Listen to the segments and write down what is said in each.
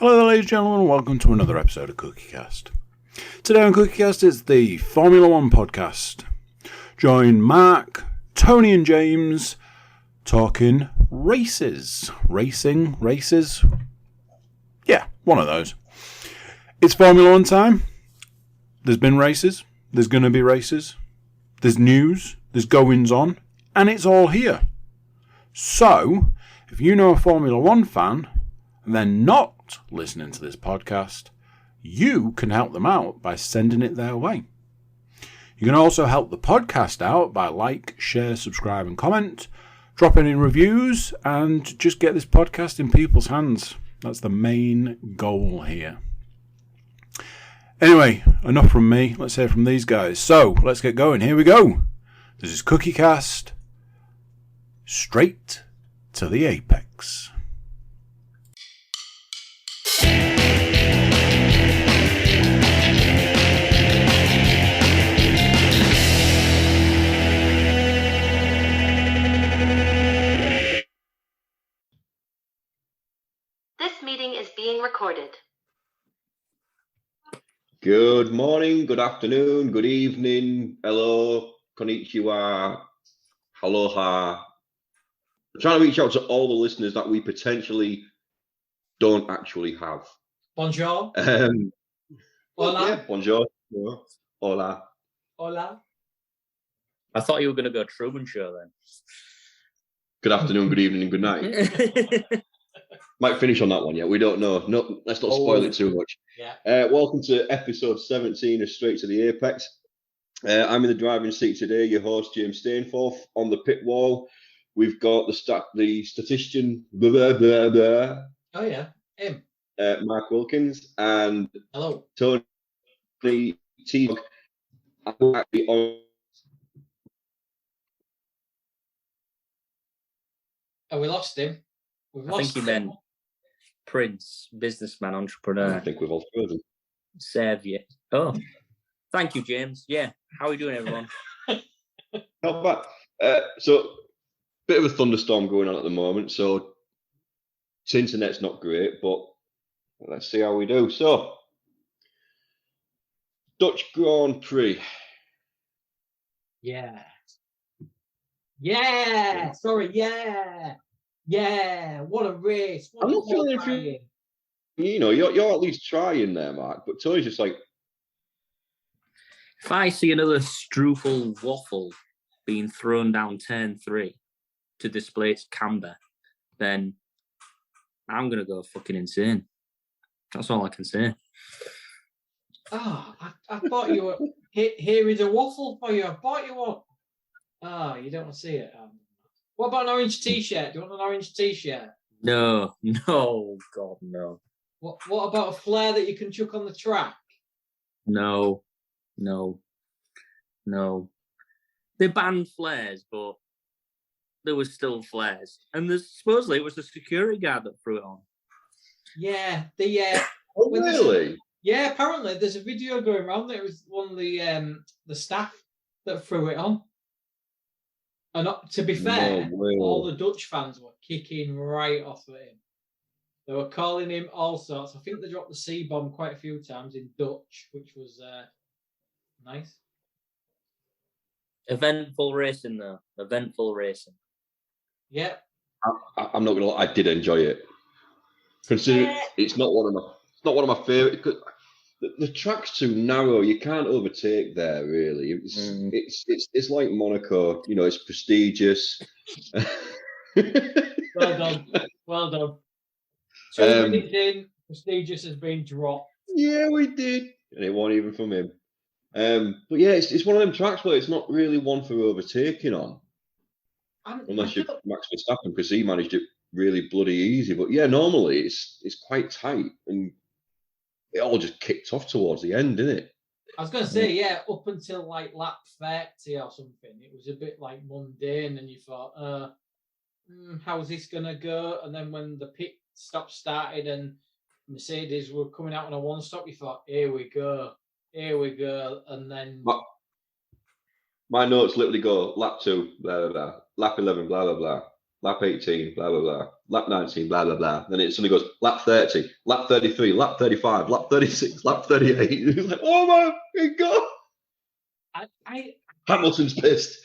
Hello there, ladies and gentlemen, welcome to another episode of CookieCast. Today on CookieCast is the Formula One podcast. Join Mark, Tony and James talking races. Races? Yeah, one of those. It's Formula One time. There's been races. There's going to be races. There's news. There's goings on. And it's all here. So, if you know a Formula One fan and they're not listening to this podcast, you can help them out by sending it their way. You can also help the podcast out by like, share, subscribe and comment, dropping in reviews, and just get this podcast in people's hands. That's the main goal here. Anyway, enough from me. Let's hear from these guys. So, let's get going. Here we go. This is CookieCast. Straight to the apex. This meeting is being recorded. Good morning, good afternoon, good evening, hello, konnichiwa, aloha. I'm trying to reach out to all the listeners that we potentially don't actually have. Bonjour. Hola. Yeah, bonjour. Hola. Hola. I thought you were going to go Truman Show then. Good afternoon, good evening, and good night. Might finish on that one, yeah. We don't know. No, let's not spoil it too much. Yeah. Welcome to episode 17 of Straight to the Apex. I'm in the driving seat today, your host, James Stainforth. On the pit wall, we've got the statistician, Oh, yeah. Him. Mark Wilkins, and Hello. Tony T. Oh, we lost him. We've I lost think he meant Prince, businessman, entrepreneur, I think we've all frozen. saviour. Oh, thank you, James. Yeah, how are we doing, everyone? Not bad. So, bit of a thunderstorm going on at the moment, so internet's not great, but let's see how we do. So, Dutch Grand Prix. Yeah. Yeah. Sorry. Yeah. Yeah. What a race. What I'm a not feeling qualifying. You're at least trying there, Mark, but Tony's just like, If I see another Strufel waffle being thrown down turn 3 to display its camber, then I'm going to go fucking insane. That's all I can say. Oh, I thought you were. Here is a waffle for you. I bought you one. Oh, you don't want to see it. What about an orange t-shirt? Do you want an orange t-shirt? No, God, no. What about a flare that you can chuck on the track? No. They banned flares, but there was still flares. And supposedly it was the security guard that threw it on. Yeah, oh, really? Yeah, apparently there's a video going around that it was one of the staff that threw it on. And to be fair, No way. all the Dutch fans were kicking right off at him. They were calling him all sorts. I think they dropped the C-bomb quite a few times in Dutch, which was nice. Eventful racing, though. Eventful racing. Yeah. I'm not gonna lie, I did enjoy it. Considering it's not one of my favorite. The track's too narrow. You can't overtake there. Really, it's like Monaco. It's prestigious. Well done. 2 minutes in, prestigious has been dropped. Yeah, we did, and it wasn't even from him. But yeah, it's one of them tracks where it's not really one for overtaking on, unless you're Max Verstappen, because he managed it really bloody easy. But yeah, normally it's quite tight, and it all just kicked off towards the end, didn't it? I was going to say, yeah, up until like lap 30 or something, it was a bit like mundane, and you thought, how's this going to go? And then when the pit stop started and Mercedes were coming out on a one-stop, you thought, here we go. And then... My notes literally go, lap 2, blah, blah, blah. Lap 11, blah, blah, blah. lap 18, blah, blah, blah, lap 19, blah, blah, blah. Then it suddenly goes, lap 30, lap 33, lap 35, lap 36, lap 38. It's like, oh my God. Hamilton's pissed.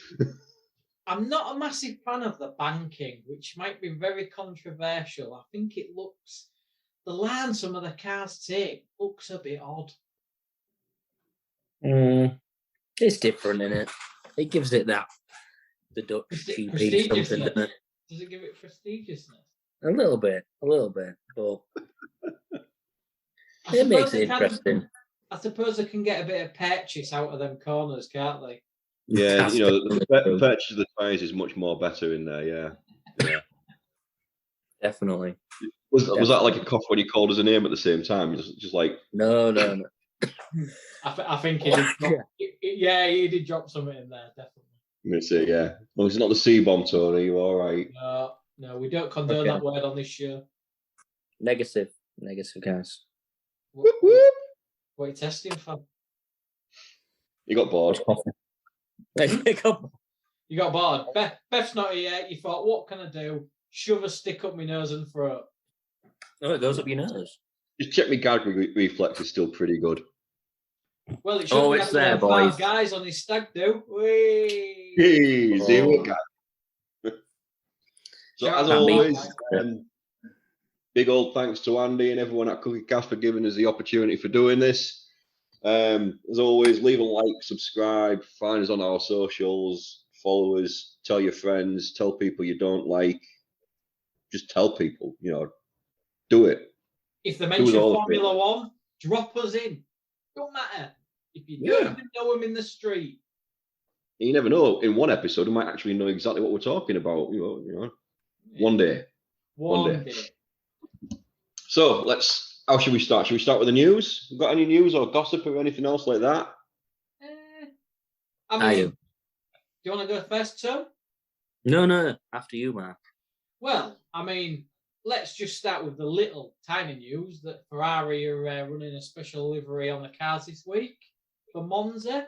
I'm not a massive fan of the banking, which might be very controversial. I think it looks, the line some of the cars take looks a bit odd. It's different, isn't it? It gives it that, the Dutch GP something, doesn't it? Does it give it prestigiousness? A little bit, but it makes it interesting. I suppose they can get a bit of purchase out of them corners, can't they? Yeah, the purchase of the tyres is much more better in there, yeah. Definitely. Was that like a cough when you called us a name at the same time? Just like... No. I think he did drop, he did drop something in there, definitely. Let's see, yeah. Well, it's not the C-bomb, Tony, you're all right. No, we don't condone that word on this show. Negative, guys. Whoop, whoop. What are you testing for? You got bored. You got bored. Beth's not here. You thought, what can I do? Shove a stick up my nose and throat. No, it goes up your nose. Just check my gag reflex is still pretty good. Well, it should it's there, boys. 5 guys on his stag do. Easy, So as always, big old thanks to Andy and everyone at Cookie Cast for giving us the opportunity for doing this. As always, leave a like, subscribe, find us on our socials, follow us, tell your friends, tell people you don't like. Just tell people, do it. If they mention Formula One, drop us in. Don't matter. If you don't even know him in the street. You never know. In one episode, we might actually know exactly what we're talking about. One day. So how should we start? Should we start with the news? Got any news or gossip or anything else like that? Do you want to go first, Tom? No. After you, Mark. Well, let's just start with the little tiny news that Ferrari are running a special livery on the cars this week for Monza.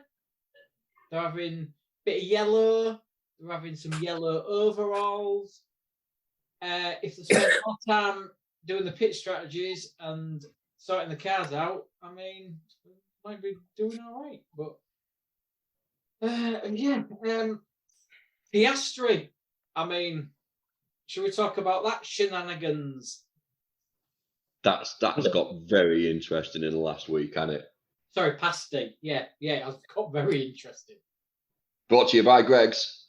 They're having a bit of yellow. They're having some yellow overalls. If they spend more time doing the pit strategies and sorting the cars out, might be doing all right. But Piastri. Should we talk about that shenanigans? That's got very interesting in the last week, hasn't it? Sorry, pasty. Yeah, it's got very interesting. Brought to you by Greg's.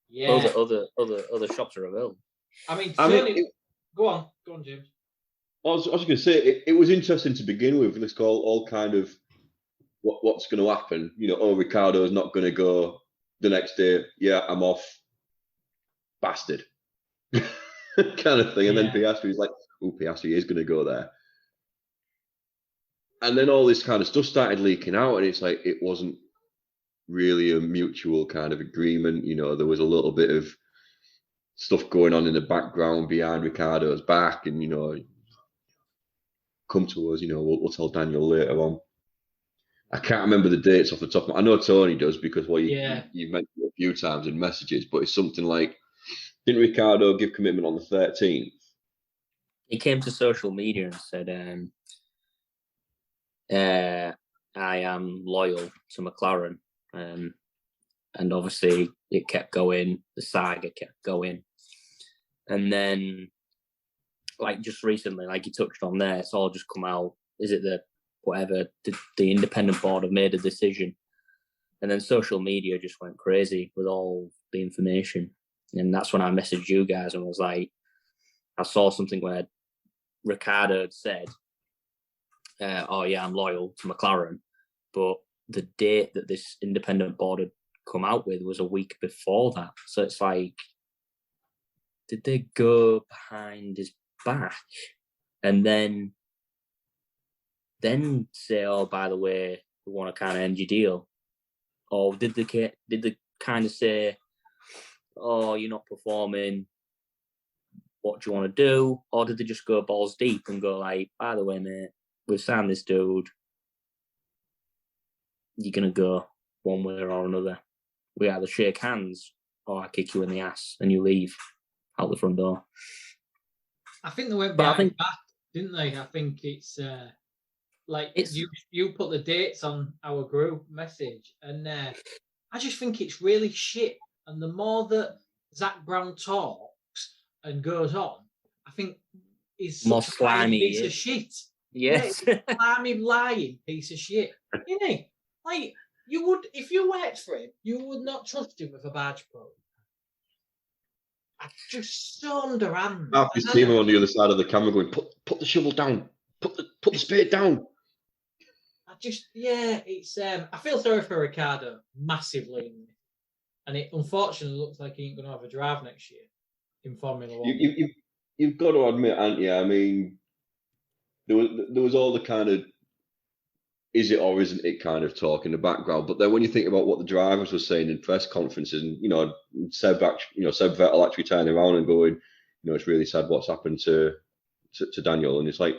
Yeah. Other shops are available. Go on, James. I was going to say it was interesting to begin with. Let's call all kind of what's going to happen. Ricardo's not going to go the next day. Yeah, I'm off. Bastard. kind of thing. And then Piastri's like, Piastri is going to go there. And then all this kind of stuff started leaking out, and it's like it wasn't really a mutual kind of agreement. There was a little bit of stuff going on in the background behind Ricardo's back, and come to us. We'll tell Daniel later on. I can't remember the dates off the top of my. I know Tony does because you mentioned it a few times in messages, but it's something like, didn't Ricardo give commitment on the 13th? He came to social media and said, I am loyal to McLaren. And obviously it kept going, the saga kept going. And then, just recently, you touched on there, it's all just come out. Is it the independent board have made a decision? And then social media just went crazy with all the information. And that's when I messaged you guys and was like, I saw something where Ricardo had said, I'm loyal to McLaren. But the date that this independent board had come out with was a week before that. So it's like, did they go behind his back and then say, by the way, we want to kind of end your deal? Or did they kind of say, you're not performing, what do you want to do? Or did they just go balls deep and go by the way, mate, we've signed this dude, you're going to go one way or another. We either shake hands or I kick you in the ass and you leave out the front door. I think they went back, didn't they? I think it's you put the dates on our group message, and I just think it's really shit. And the more that Zach Brown talks and goes on, I think he's more such slimy a piece of shit. Yes, yeah, slimy, lying piece of shit. Isn't he? Like, you would, if you worked for him, you would not trust him with a barge pole. I just so underhand. Marcus Teamer on the other side of the camera going, put the shovel down, put the spade down. It's I feel sorry for Ricardo massively, and it unfortunately looks like he ain't going to have a drive next year in Formula One. You've got to admit, aren't you? I mean, there was all the kind of is it or isn't it kind of talk in the background, but then when you think about what the drivers were saying in press conferences, and Seb Vettel actually turning around and going, it's really sad what's happened to Daniel, and it's like,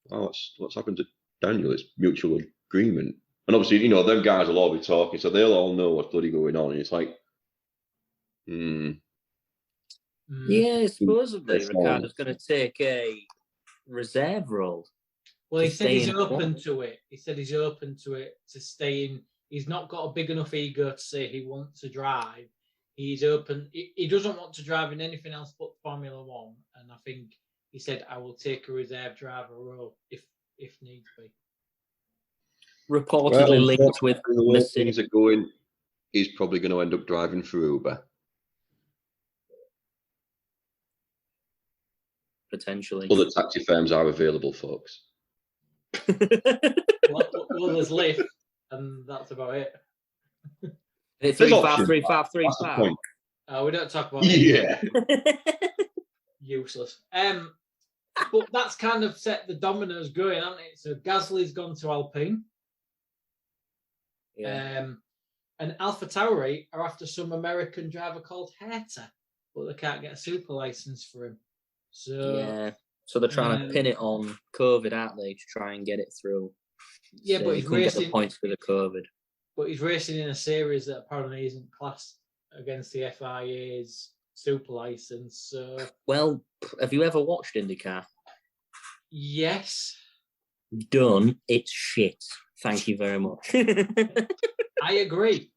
wow, what's happened to Daniel? It's mutual agreement, and obviously, them guys will all be talking, so they'll all know what's bloody going on, and it's like, yeah, supposedly Ricardo's going to take a reserve role. Well, he said he's open to it. He said he's open to it, to stay in. He's not got a big enough ego to say he wants to drive. He's open. He doesn't want to drive in anything else but Formula One. And I think he said, I will take a reserve driver role if needs be. Reportedly linked with the way things are going, he's probably going to end up driving for Uber. Potentially. Other taxi firms are available, folks. well, there's Lyft, and that's about it. 353 we don't talk about useless. But that's kind of set the dominoes going, hasn't it? So Gasly's gone to Alpine. Yeah. And AlphaTauri are after some American driver called Herta, but they can't get a super license for him. So they're trying to pin it on COVID, aren't they, to try and get it through? Yeah, so but he's racing. Get the points for the COVID. But he's racing in a series that apparently isn't classed against the FIA's super license. So, well, have you ever watched IndyCar? Yes. Done. It's shit. Thank you very much. I agree,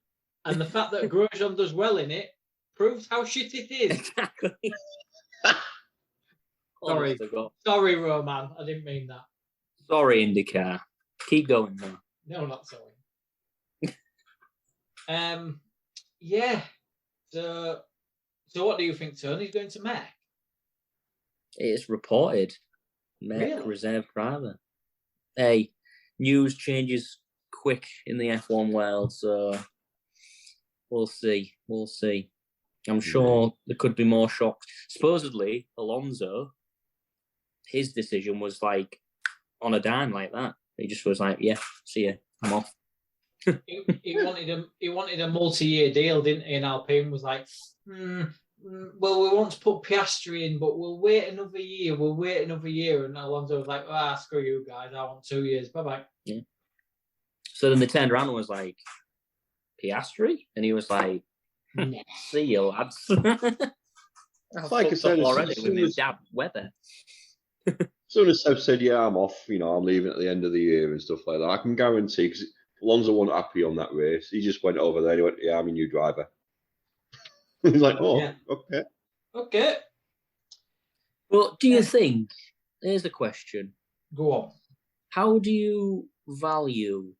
and the fact that Grosjean does well in it proves how shit it is. Exactly. Sorry, Roman. I didn't mean that. Sorry, IndyCar. Keep going, though. No, not sorry. Yeah. So what do you think, Tony's going to Mac? It's reported. Mac Really? reserve driver. Hey, news changes quick in the F1 world, so we'll see. I'm sure there could be more shocks. Supposedly, Alonso, his decision was like on a dime like that. He just was like, "Yeah, see ya, I'm off." he wanted a multi-year deal, didn't he? And Alpine was like, well, we want to put Piastri in, but we'll wait another year. And Alonso was like, screw you guys, I want 2 years. Bye-bye. Yeah. So then they turned around and was like, Piastri? And he was like, see you, lads. Like I said, already with his dad weather. As soon as Seb said, yeah, I'm off, I'm leaving at the end of the year and stuff like that, I can guarantee, because Alonso wasn't happy on that race. He just went over there and he went, yeah, I'm a new driver. He's like, okay. Well, do you think, here's a question. Go on. How do you value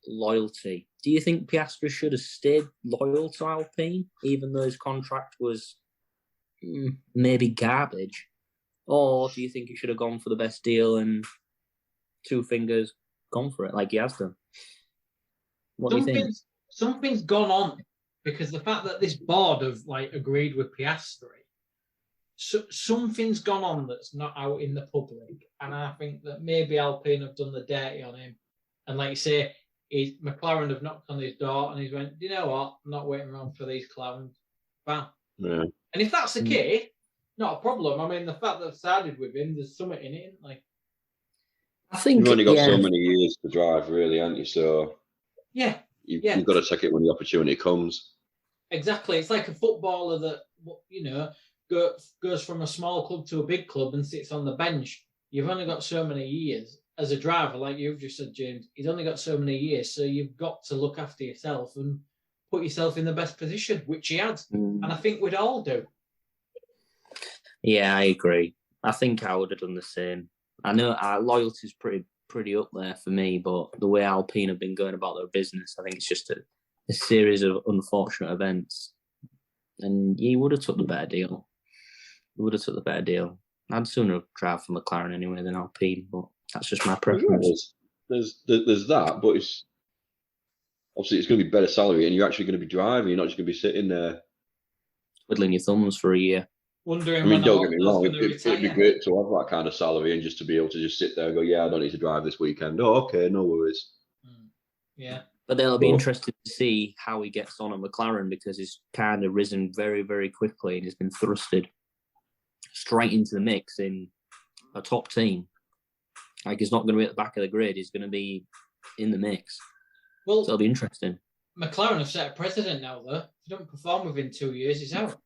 loyalty? Do you think Piastri should have stayed loyal to Alpine, even though his contract was maybe garbage? Or do you think he should have gone for the best deal and 2 fingers gone for it like he has done? What do you think? Something's gone on, because the fact that this board have agreed with Piastri, something's gone on that's not out in the public, and I think that maybe Alpine have done the dirty on him. And like you say, McLaren have knocked on his door, and he's went, you know what? I'm not waiting around for these clowns. Bam. Yeah. And if that's the case, not a problem. I mean, the fact that they've sided with him, there's something in it, isn't there? I think you've only got so many years to drive, really, haven't you? So you've got to take it when the opportunity comes. Exactly. It's like a footballer that, you know, goes from a small club to a big club and sits on the bench. You've only got so many years. As a driver, like you've just said, James, he's only got so many years, so you've got to look after yourself and put yourself in the best position, which he had. And I think we'd all do. Yeah, I agree. I think I would have done the same. I know our loyalty's pretty up there for me, but the way Alpine have been going about their business, I think it's just a series of unfortunate events. And he would have took the better deal. I'd sooner drive for McLaren anyway than Alpine, but that's just my preference. There's that, but it's obviously it's going to be better salary, and you're actually going to be driving. You're not just going to be sitting there twiddling your thumbs for a year. Wondering. I mean, don't get me wrong. It'd be great to have that kind of salary and just to be able to just sit there and go, yeah, I don't need to drive this weekend. Oh, okay, no worries. Yeah. But then it'll be interesting to see how he gets on at McLaren, because he's kind of risen very, very quickly and he's been thrusted straight into the mix in a top team. Like, he's not going to be at the back of the grid. He's going to be in the mix. Well, so it'll be interesting. McLaren have set a precedent now, though. If you don't perform within 2 years, he's out.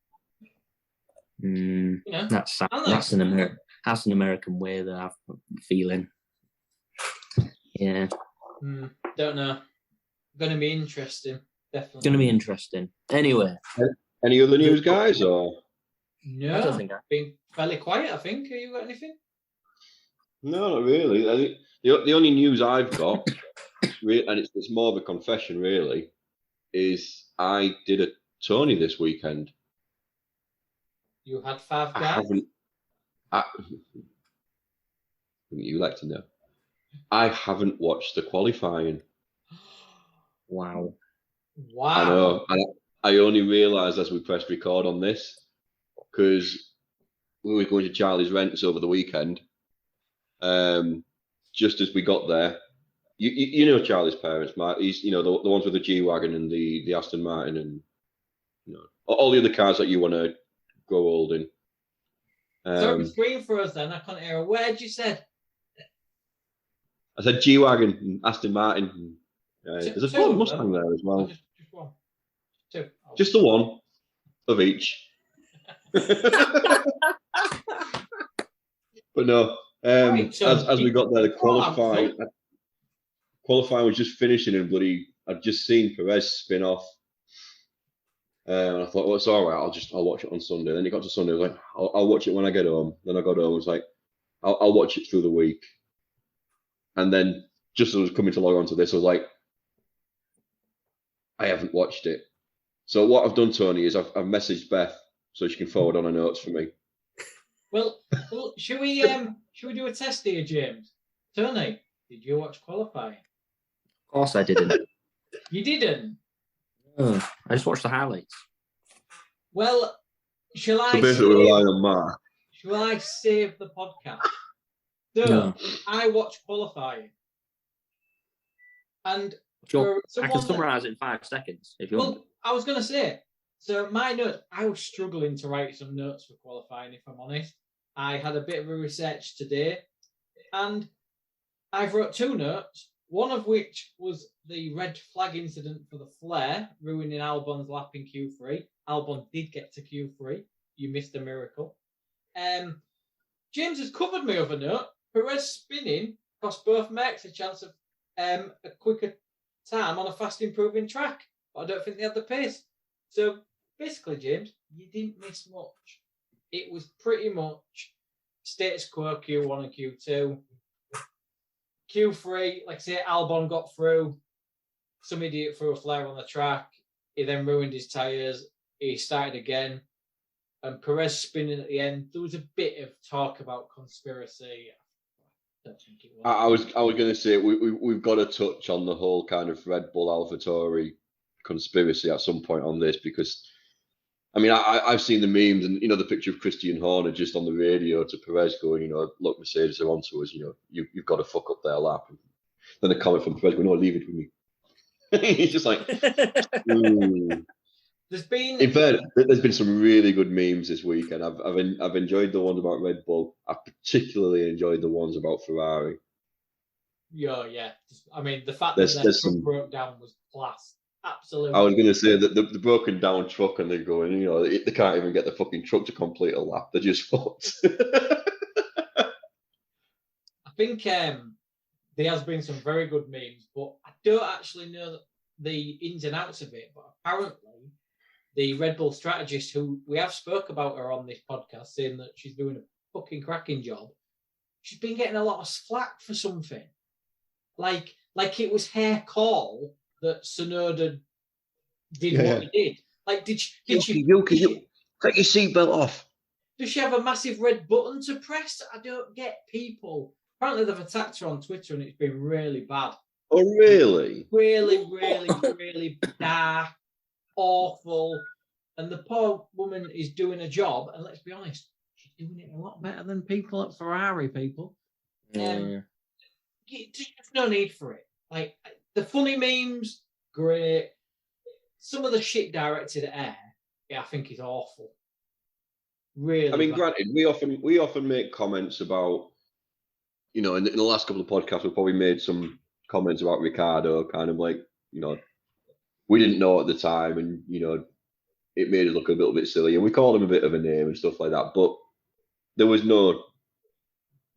You know, that's an American way that I'm feeling. Yeah. Don't know. Going to be interesting. Definitely. Going to be interesting. Anyway. Any other news, guys? Or no, I don't think I've been fairly quiet. I think. Have you got anything? No, not really. I think the only news I've got, and it's more of a confession, really, is I did a Tony this weekend. You had 5 guys? You like to know. I haven't watched the qualifying. Wow. I know. I only realised as we pressed record on this, because we were going to Charlie's Rents over the weekend. Just as we got there, you know Charlie's parents, Mark. He's the ones with the G-Wagon and the Aston Martin and all the other cars that you want to grow old in. Sorry, screen for us then. I can't hear a word you said. I said G-Wagon and Aston Martin. There's a Ford Mustang there as well. Just one. Two. Just the one of each. But no, as we got there, the qualifying was just finishing, and I'd just seen Perez spin off. And I thought, well, it's all right. I'll watch it on Sunday. Then it got to Sunday. I was like, I'll watch it when I get home. Then I got home. I was like, I'll watch it through the week. And then just as I was coming to log on to this, I was like, I haven't watched it. So what I've done, Tony, is I've messaged Beth so she can forward on her notes for me. Well, should we do a test here, James? Tony, did you watch qualifying? Of course I didn't. You didn't? I just watched the highlights. Well, shall I? So basically, relying on Mark. Shall I save the podcast? No. I watched qualifying, and sure. I can summarise it in 5 seconds if you want. Well, I was going to say. So my notes, I was struggling to write some notes for qualifying, if I'm honest. I had a bit of a research today, and I've wrote 2 notes. One of which was the red flag incident for the flare, ruining Albon's lap in Q3. Albon did get to Q3. You missed a miracle. James has covered my other note. Perez spinning cost both Max a chance of a quicker time on a fast improving track. But I don't think they had the pace. So basically, James, you didn't miss much. It was pretty much status quo Q1 and Q2. Q3, like I say, Albon got through. Some idiot threw a flare on the track. He then ruined his tyres. He started again. And Perez spinning at the end. There was a bit of talk about conspiracy. I don't think it was. I was going to say, we've got to touch on the whole kind of Red Bull AlphaTauri conspiracy at some point on this, because I mean, I've seen the memes and, the picture of Christian Horner just on the radio to Perez going, look, Mercedes are onto us, you've got to fuck up their lap. And then a comment from Perez going, no, leave it with me. He's just like, ooh. There's been some really good memes this week, and I've enjoyed the ones about Red Bull. I've particularly enjoyed the ones about Ferrari. Yeah. I mean, the fact that their truck broke down was class. Absolutely. I was going to say that the broken down truck, and they're going, they can't even get the fucking truck to complete a lap. They're just fucked. I think there has been some very good memes, but I don't actually know the ins and outs of it. But apparently, the Red Bull strategist, who we have spoke about her on this podcast, saying that she's doing a fucking cracking job, she's been getting a lot of slack for something. Like it was her call that Tsunoda did what he did. Like, did she take your seatbelt off? Does she have a massive red button to press? I don't get people. Apparently, they've attacked her on Twitter, and it's been really bad. Oh, really? Really, really, really dark, awful. And the poor woman is doing a job, and let's be honest, she's doing it a lot better than people at Ferrari. There's no need for it. Like, the funny memes, great. Some of the shit directed at air, I think is awful. Really. I mean, bad. granted, we often make comments about, in the last couple of podcasts, we've probably made some comments about Ricciardo, kind of like, we didn't know at the time, and it made it look a little bit silly, and we called him a bit of a name and stuff like that. But there was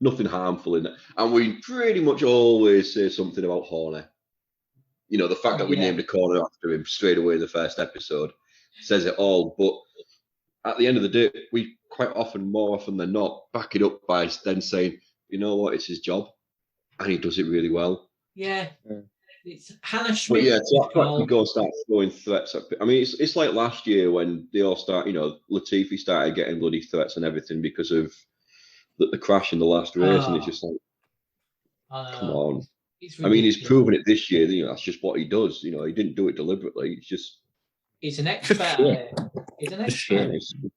nothing harmful in it, and we pretty much always say something about Horner. The fact that we named a corner after him straight away in the first episode says it all. But at the end of the day, we quite often, more often than not, back it up by then saying, you know what, it's his job, and he does it really well. Yeah. It's Hannah Schmidt. But yeah, to actually go and start throwing threats at, I mean, it's like last year when they all start, Latifi started getting bloody threats and everything because of the crash in the last race, and it's just like, come on. I mean, he's proven it this year. That's just what he does. He didn't do it deliberately. It's just. He's an expert. He's an expert.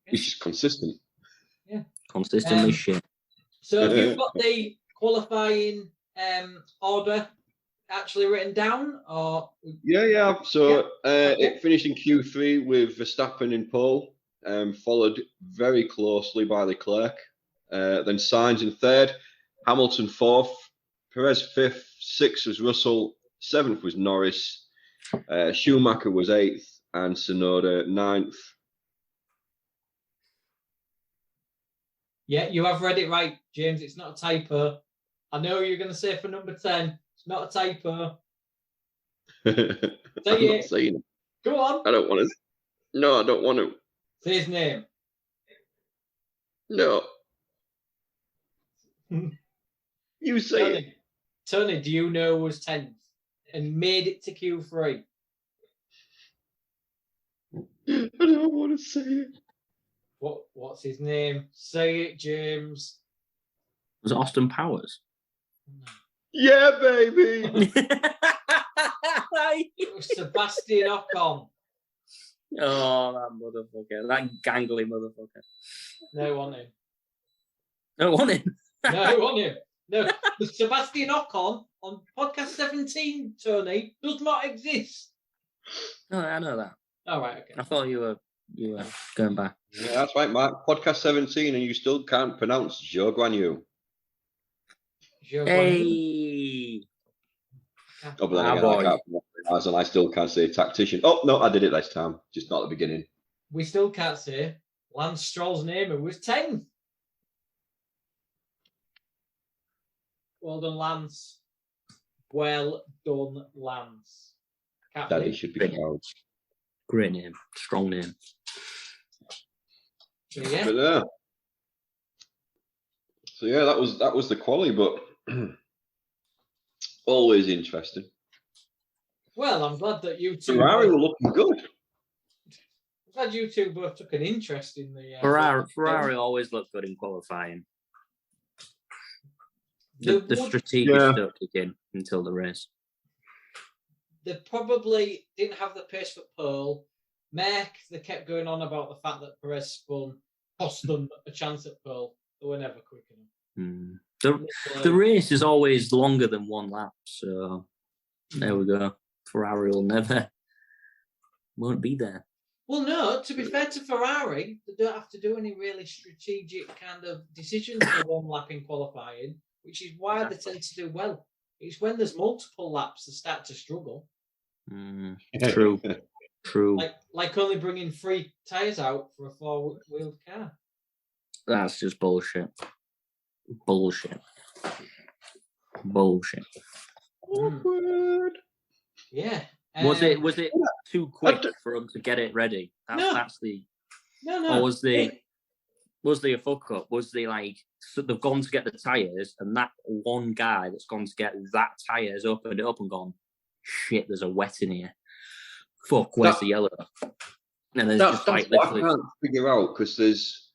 He's just consistent. Yeah. Consistently shit. So have you got the qualifying order actually written down, or? Yeah. So it finished in Q3 with Verstappen in pole, followed very closely by Leclerc. Then Sainz in third, Hamilton fourth, Perez fifth, sixth was Russell, seventh was Norris, Schumacher was eighth, and Tsunoda ninth. Yeah, you have read it right, James. It's not a typo. I know you're going to say for number 10. It's not a typo. I'm not saying it. Go on. I don't want to. No, I don't want to. Say his name. No. You say it. Tony, do you know who was 10th and made it to Q3? I don't want to say it. What's his name? Say it, James. Was it Austin Powers? Yeah, baby. It was Sebastian Ocon. Oh, that motherfucker. That gangly motherfucker. No, want him. No, want him. No, want him. No, the Sebastian Ocon on podcast 17, Tony, does not exist. No, I know that. All right, okay. I thought you were going back. Yeah, that's right, Mark. Podcast 17, and you still can't pronounce Zhou Guanyu. Hey. Oh, but then again, I can't pronounce, and I still can't say tactician. Oh, no, I did it this time. Just not at the beginning. We still can't say Lance Stroll's name, who was 10th. Well done, Lance. Well done, Lance. Daddy should be proud. Great name. Strong name. Yeah. So yeah, that was the quali, but always interesting. Well, I'm glad that you two. Ferrari were looking good. I'm glad you two both took an interest in the. Ferrari always looked good in qualifying. The strategic stuff kick in until the race. They probably didn't have the pace for pole. Merck, they kept going on about the fact that Perez spun, cost them a chance at pole. They were never quick enough. The race is always longer than one lap, so there we go. Ferrari won't be there. Well, no, to be fair to Ferrari, they don't have to do any really strategic kind of decisions for one lap in qualifying, which is why they tend to do well. It's when there's multiple laps they start to struggle. True. True. Like only bringing 3 tyres out for a 4-wheeled car. That's just bullshit. Bullshit. Awkward. Yeah. Was it too quick for them to get it ready? That's the. No. Or was there a fuck up? Was they like, so they've gone to get the tyres, and that one guy that's gone to get that tyre has opened it up and gone, shit, there's a wet in here. Fuck, where's the yellow? And there's just like literally. I can't figure out because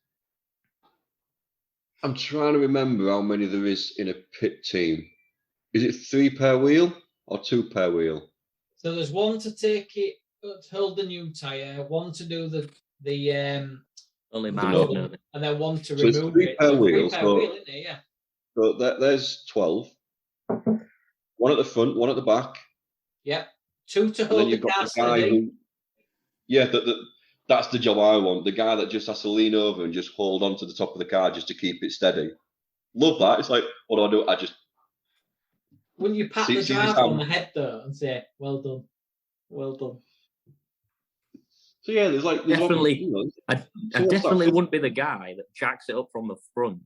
I'm trying to remember how many there is in a pit team. Is it 3 per wheel or 2 per wheel? So there's one to take it, to hold the new tyre, one to do the only and then one to remove it's 3 it. per wheel. 3 per wheel, isn't it? Yeah. So there's 12. One at the front, one at the back. Yep. 2 to hold the car steady. That's the job I want. The guy that just has to lean over and just hold on to the top of the car just to keep it steady. Love that. It's like, what do? I just. Wouldn't you pat the driver on the head though and say, "Well done, well done"? So yeah, there's definitely. I definitely wouldn't be the guy that jacks it up from the front.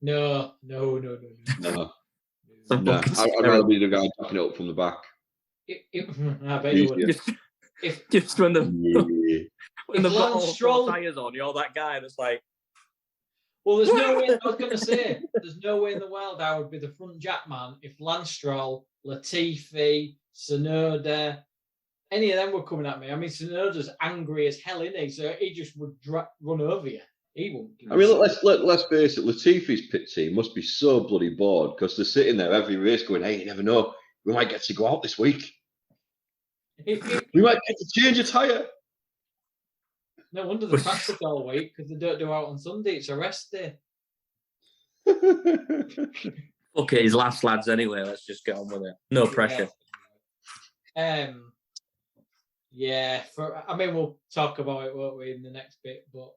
No. I'd rather be the guy jacking it up from the back. I bet you would. Just when when they've got all 4 tyres on, you're that guy that's like. Well, there's no way. I was going to say, there's no way in the world I would be the front jack man if Lance Stroll, Latifi, Tsunoda, any of them were coming at me. I mean, Tsunoda's angry as hell, isn't he? So he just would run over you. He won't. I mean, let's face it. Latifi's pit team must be so bloody bored because they're sitting there every race going, "Hey, you never know. We might get to go out this week. We might get to change a tyre." No wonder they practice all week because they don't do out on Sunday. It's a rest day. Okay, his last lads anyway. Let's just get on with it. No pressure. Yeah. I mean, we'll talk about it, won't we, in the next bit? But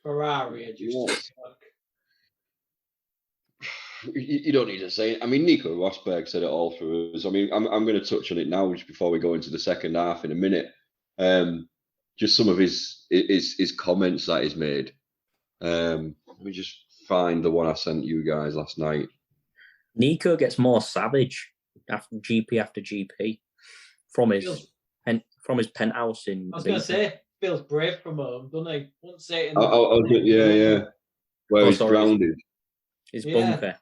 Ferrari are just you don't need to say it. I mean, Nico Rosberg said it all for us. I mean, I'm going to touch on it now just before we go into the second half in a minute. Just some of his comments that he's made. Let me just find the one I sent you guys last night. Nico gets more savage after GP from his penthouse in. I was going to say, feels brave from home, doesn't he? Won't say it. Yeah. Where he's grounded. His bunker.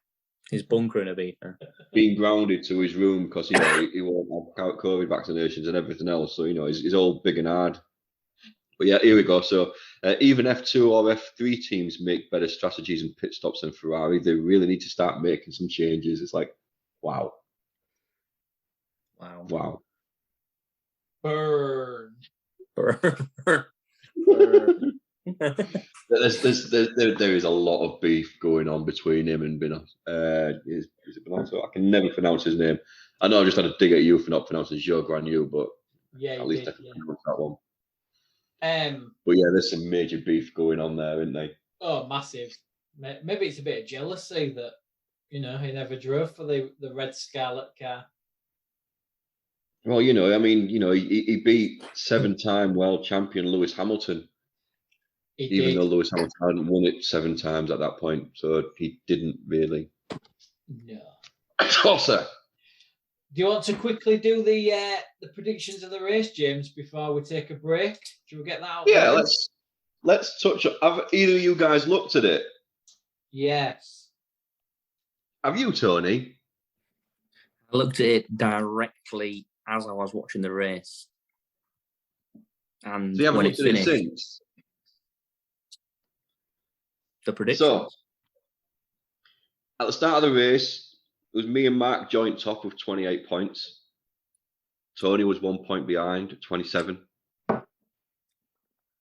His bunker in Ibiza. Being grounded to his room because he won't have COVID vaccinations and everything else. So he's all big and hard. But yeah, here we go. So even F2 or F3 teams make better strategies and pit stops than Ferrari. They really need to start making some changes. It's like, wow. Burn. There is a lot of beef going on between him and Binotto. Is it Binotto? I can never pronounce his name. I know I just had to dig at you for not pronouncing Joe Granu, but at least I can pronounce that one. But yeah, there's some major beef going on there, isn't there? Oh, massive. Maybe it's a bit of jealousy that he never drove for the Red Scarlet car. Well, I mean, he beat 7-time world champion Lewis Hamilton. Even though Lewis Hamilton hadn't won it 7 times at that point, so he didn't really. No. Tosser. Do you want to quickly do the predictions of the race, James, before we take a break? Should we get that out? Yeah, let's touch on. Have either of you guys looked at it? Yes. Have you, Tony? I looked at it directly as I was watching the race. And so you haven't when looked at it since? The predictions. So, at the start of the race, it was me and Mark joint top with 28 points. Tony was 1 point behind at 27.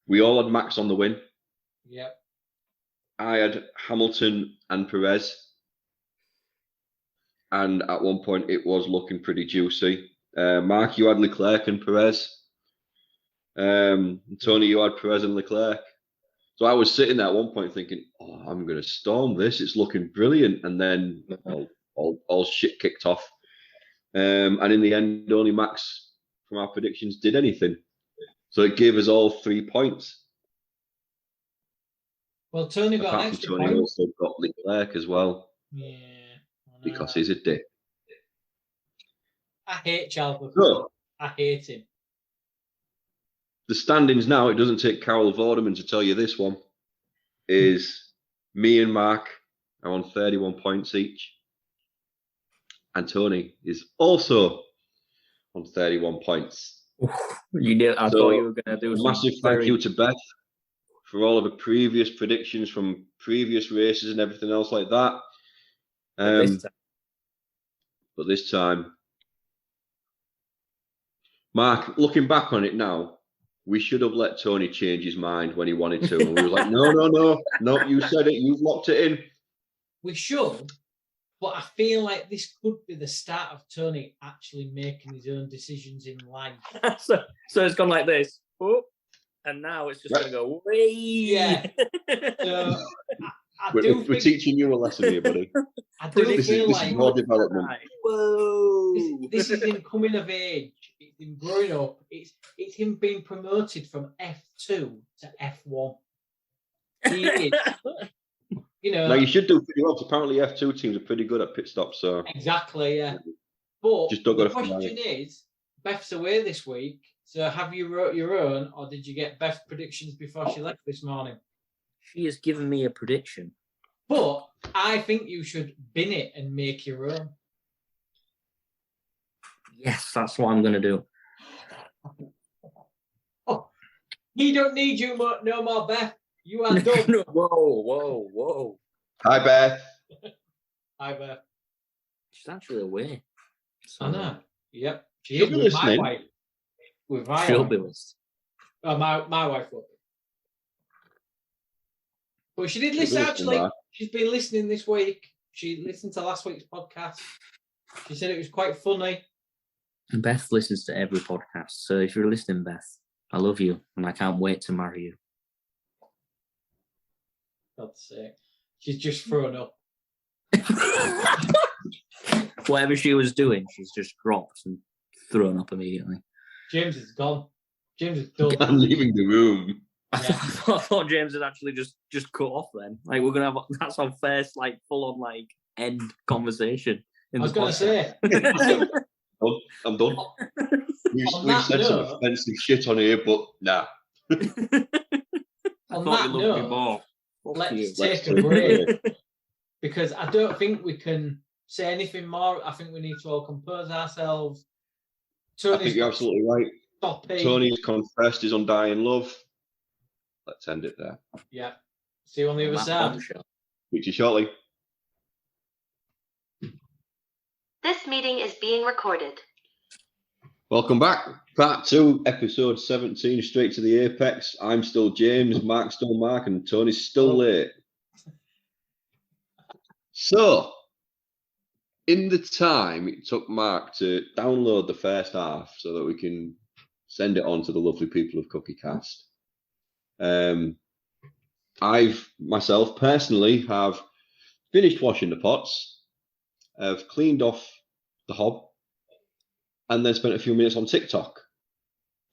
We all had Max on the win. Yep. I had Hamilton and Perez. And at one point, it was looking pretty juicy. Mark, you had Leclerc and Perez. Tony, you had Perez and Leclerc. So I was sitting there at one point thinking, "Oh, I'm going to storm this. It's looking brilliant." And then all shit kicked off. And in the end, only Max from our predictions did anything. So it gave us all 3 points. Well, Tony got an extra Tony point. also got Leclerc as well. Yeah. Because he's a dick. I hate Charles Leclerc. So, I hate him. the standings now, it doesn't take Carol Vorderman to tell you this one, is me and Mark are on 31 points each. And Tony is also on 31 points. You did. I thought you were going to do a massive thank you to Beth for all of the previous predictions from previous races and everything else like that. But this time, Mark, looking back on it now, we should have let Tony change his mind when he wanted to. And we were like, no, you said it, you've locked it in. We should, but I feel like this could be the start of Tony actually making his own decisions in life. so it's gone like this. Oh, and now it's just going to go way. Yeah. So, we're teaching you a lesson here, buddy. I do feel this is more development. Whoa! This is him coming of age. It's him growing up. It's him being promoted from F2 to F1. He is. Now you should do pretty well. Apparently, F2 teams are pretty good at pit stops. So exactly, yeah. But just don't the question is, Beth's away this week. So have you wrote your own, or did you get Beth's predictions before she left this morning? She has given me a prediction. But I think you should bin it and make your own. Yes, that's what I'm going to do. Oh, he don't need you no more, Beth. You are done. Whoa. Hi, Beth. Hi, Beth. She's actually away. So, I know. Yep. She'll be listening. My wife. With my She'll wife. be listening. Oh, my wife will be. But she did listen, actually. She's been listening this week. She listened to last week's podcast. She said it was quite funny. And Beth listens to every podcast. So if you're listening, Beth, I love you and I can't wait to marry you. God's sake. She's just thrown up. Whatever she was doing, she's just dropped and thrown up immediately. James is gone. James is done. I'm leaving the room. I thought James had actually just cut off then. Like, we're going to have, that's our first, like, full-on, like, end conversation. I was going to say. I'm done. We've said some offensive shit on here, but nah. On that note, let's take a break. Because I don't think we can say anything more. I think we need to all compose ourselves. I think you're absolutely right. Tony's confessed his undying love. Let's end it there. Yeah. See you on the other side. Speak to you shortly. This meeting is being recorded. Welcome back. Part 2, episode 17, straight to the apex. I'm still James, Mark's still Mark, and Tony's still late. So, in the time it took Mark to download the first half so that we can send it on to the lovely people of CookieCast, I've myself personally have finished washing the pots, I've cleaned off the hob, and then spent a few minutes on TikTok.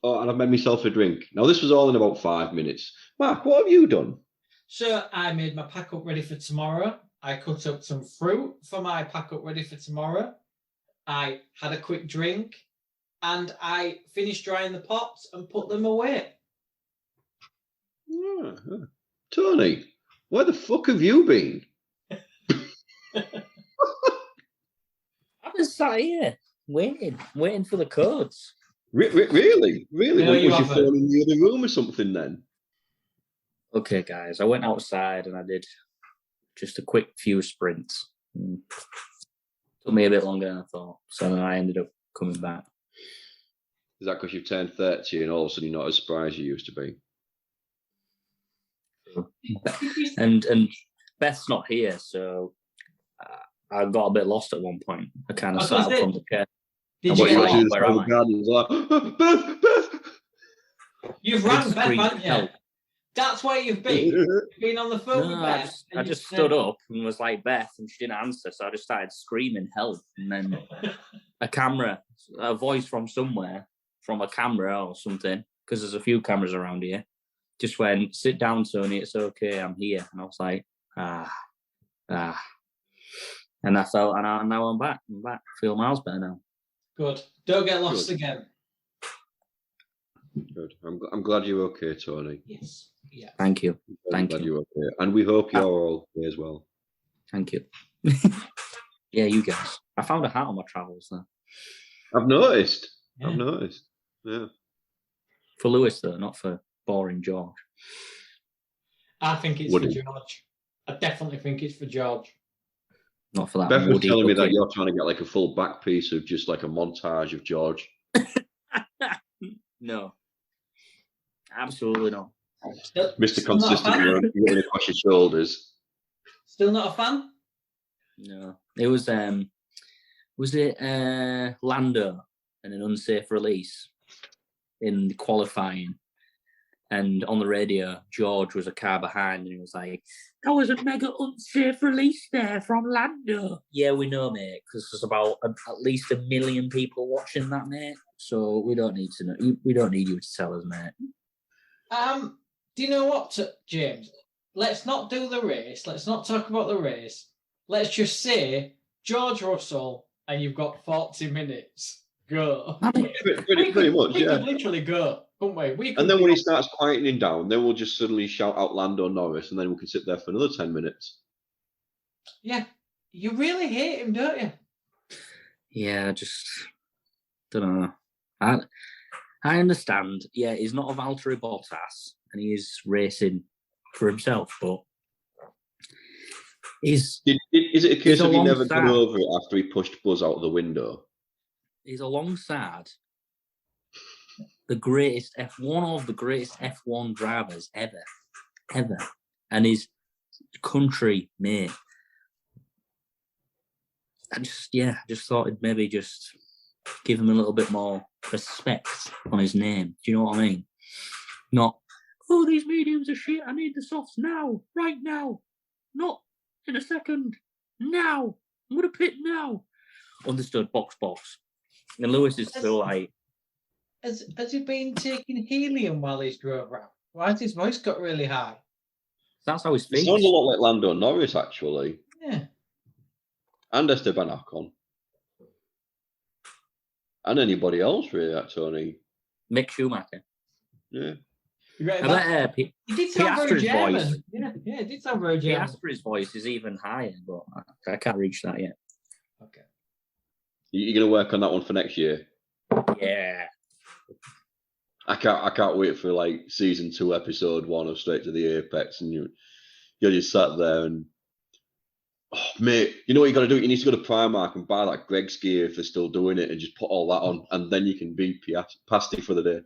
Oh, and I've made myself a drink. Now, this was all in about 5 minutes. Mark, what have you done? So I made my pack up ready for tomorrow. I cut up some fruit for my pack up ready for tomorrow. I had a quick drink, and I finished drying the pots and put them away. Tony, where the fuck have you been? I was sat here waiting for the codes. Really? No, Was your phone in the other room or something then? Okay, guys, I went outside and I did just a quick few sprints. Took me a bit longer than I thought, so then I ended up coming back. Is that because you've turned 30 and all of a sudden you're not as spry as you used to be? And Beth's not here, so I got a bit lost at one point. I kind of sat up from the chair. Did you get where am I? Beth! You've rang Beth, haven't you? That's where you've been. You've been on the phone with Beth. I just stood up and was like, Beth, and she didn't answer, so I just started screaming help. And then a voice from somewhere from a camera or something, because there's a few cameras around here. Just went, sit down, Tony, it's okay, I'm here. And I was like, And I felt, and now I'm back. I feel miles better now. Good. Don't get lost again. Good. I'm glad you're okay, Tony. Yes. Yeah. Thank you. Thank you. You're okay. And we hope you're all okay as well. Thank you. Yeah, you guys. I found a hat on my travels there. I've noticed. Yeah. For Lewis, though, not for boring George. I think it's for George. I definitely think it's for George. Not for that. Beth was telling me that you're trying to get like a full back piece of just like a montage of George. No. Absolutely not. Mr. Consistent running across your shoulders. Still not a fan? No. It was Lando and an unsafe release in the qualifying, and on the radio George was a car behind and he was like, that was a mega unsafe release there from Lando. Yeah, we know, mate, because there's about at least 1 million people watching that, mate, so we don't need to know. We don't need you to tell us, mate. Do you know what, James? Let's not do the race. Let's not talk about the race. Let's just say George Russell, and you've got 40 minutes. Go. Pretty much, yeah. We could literally go, couldn't we? And then when he starts quietening down, then we'll just suddenly shout out Lando Norris, and then we can sit there for another 10 minutes. Yeah. You really hate him, don't you? Yeah, I just don't know. I understand. Yeah, he's not a Valtteri Bottas, and he is racing for himself, but is it a case of he never got over it after he pushed Buzz out of the window? He's alongside the greatest F1 drivers ever, and his country mate. I just thought it'd maybe just give him a little bit more respect on his name. Do you know what I mean? Not, oh, these mediums are shit, I need the softs now, right now. Not in a second. Now. I'm going to pit now. Understood, box. And Lewis is still like... Has he been taking helium while he's drove around? Why has his voice got really high? That's how he speaks. He sounds a lot like Lando Norris, actually. Yeah. And Esteban Ocon. And anybody else, really, Tony. Mick Schumacher. Yeah. He did sound very German. Voice. Yeah, it did sound very German. Piastri's voice is even higher, but I can't reach that yet. Okay. You're going to work on that one for next year? Yeah. I can't wait for like season 2, episode 1 of Straight to the Apex, and you're just sat there and, oh, mate, you know what you got to do? You need to go to Primark and buy that Greg's gear if they're still doing it, and just put all that on, and then you can be pasty for the day.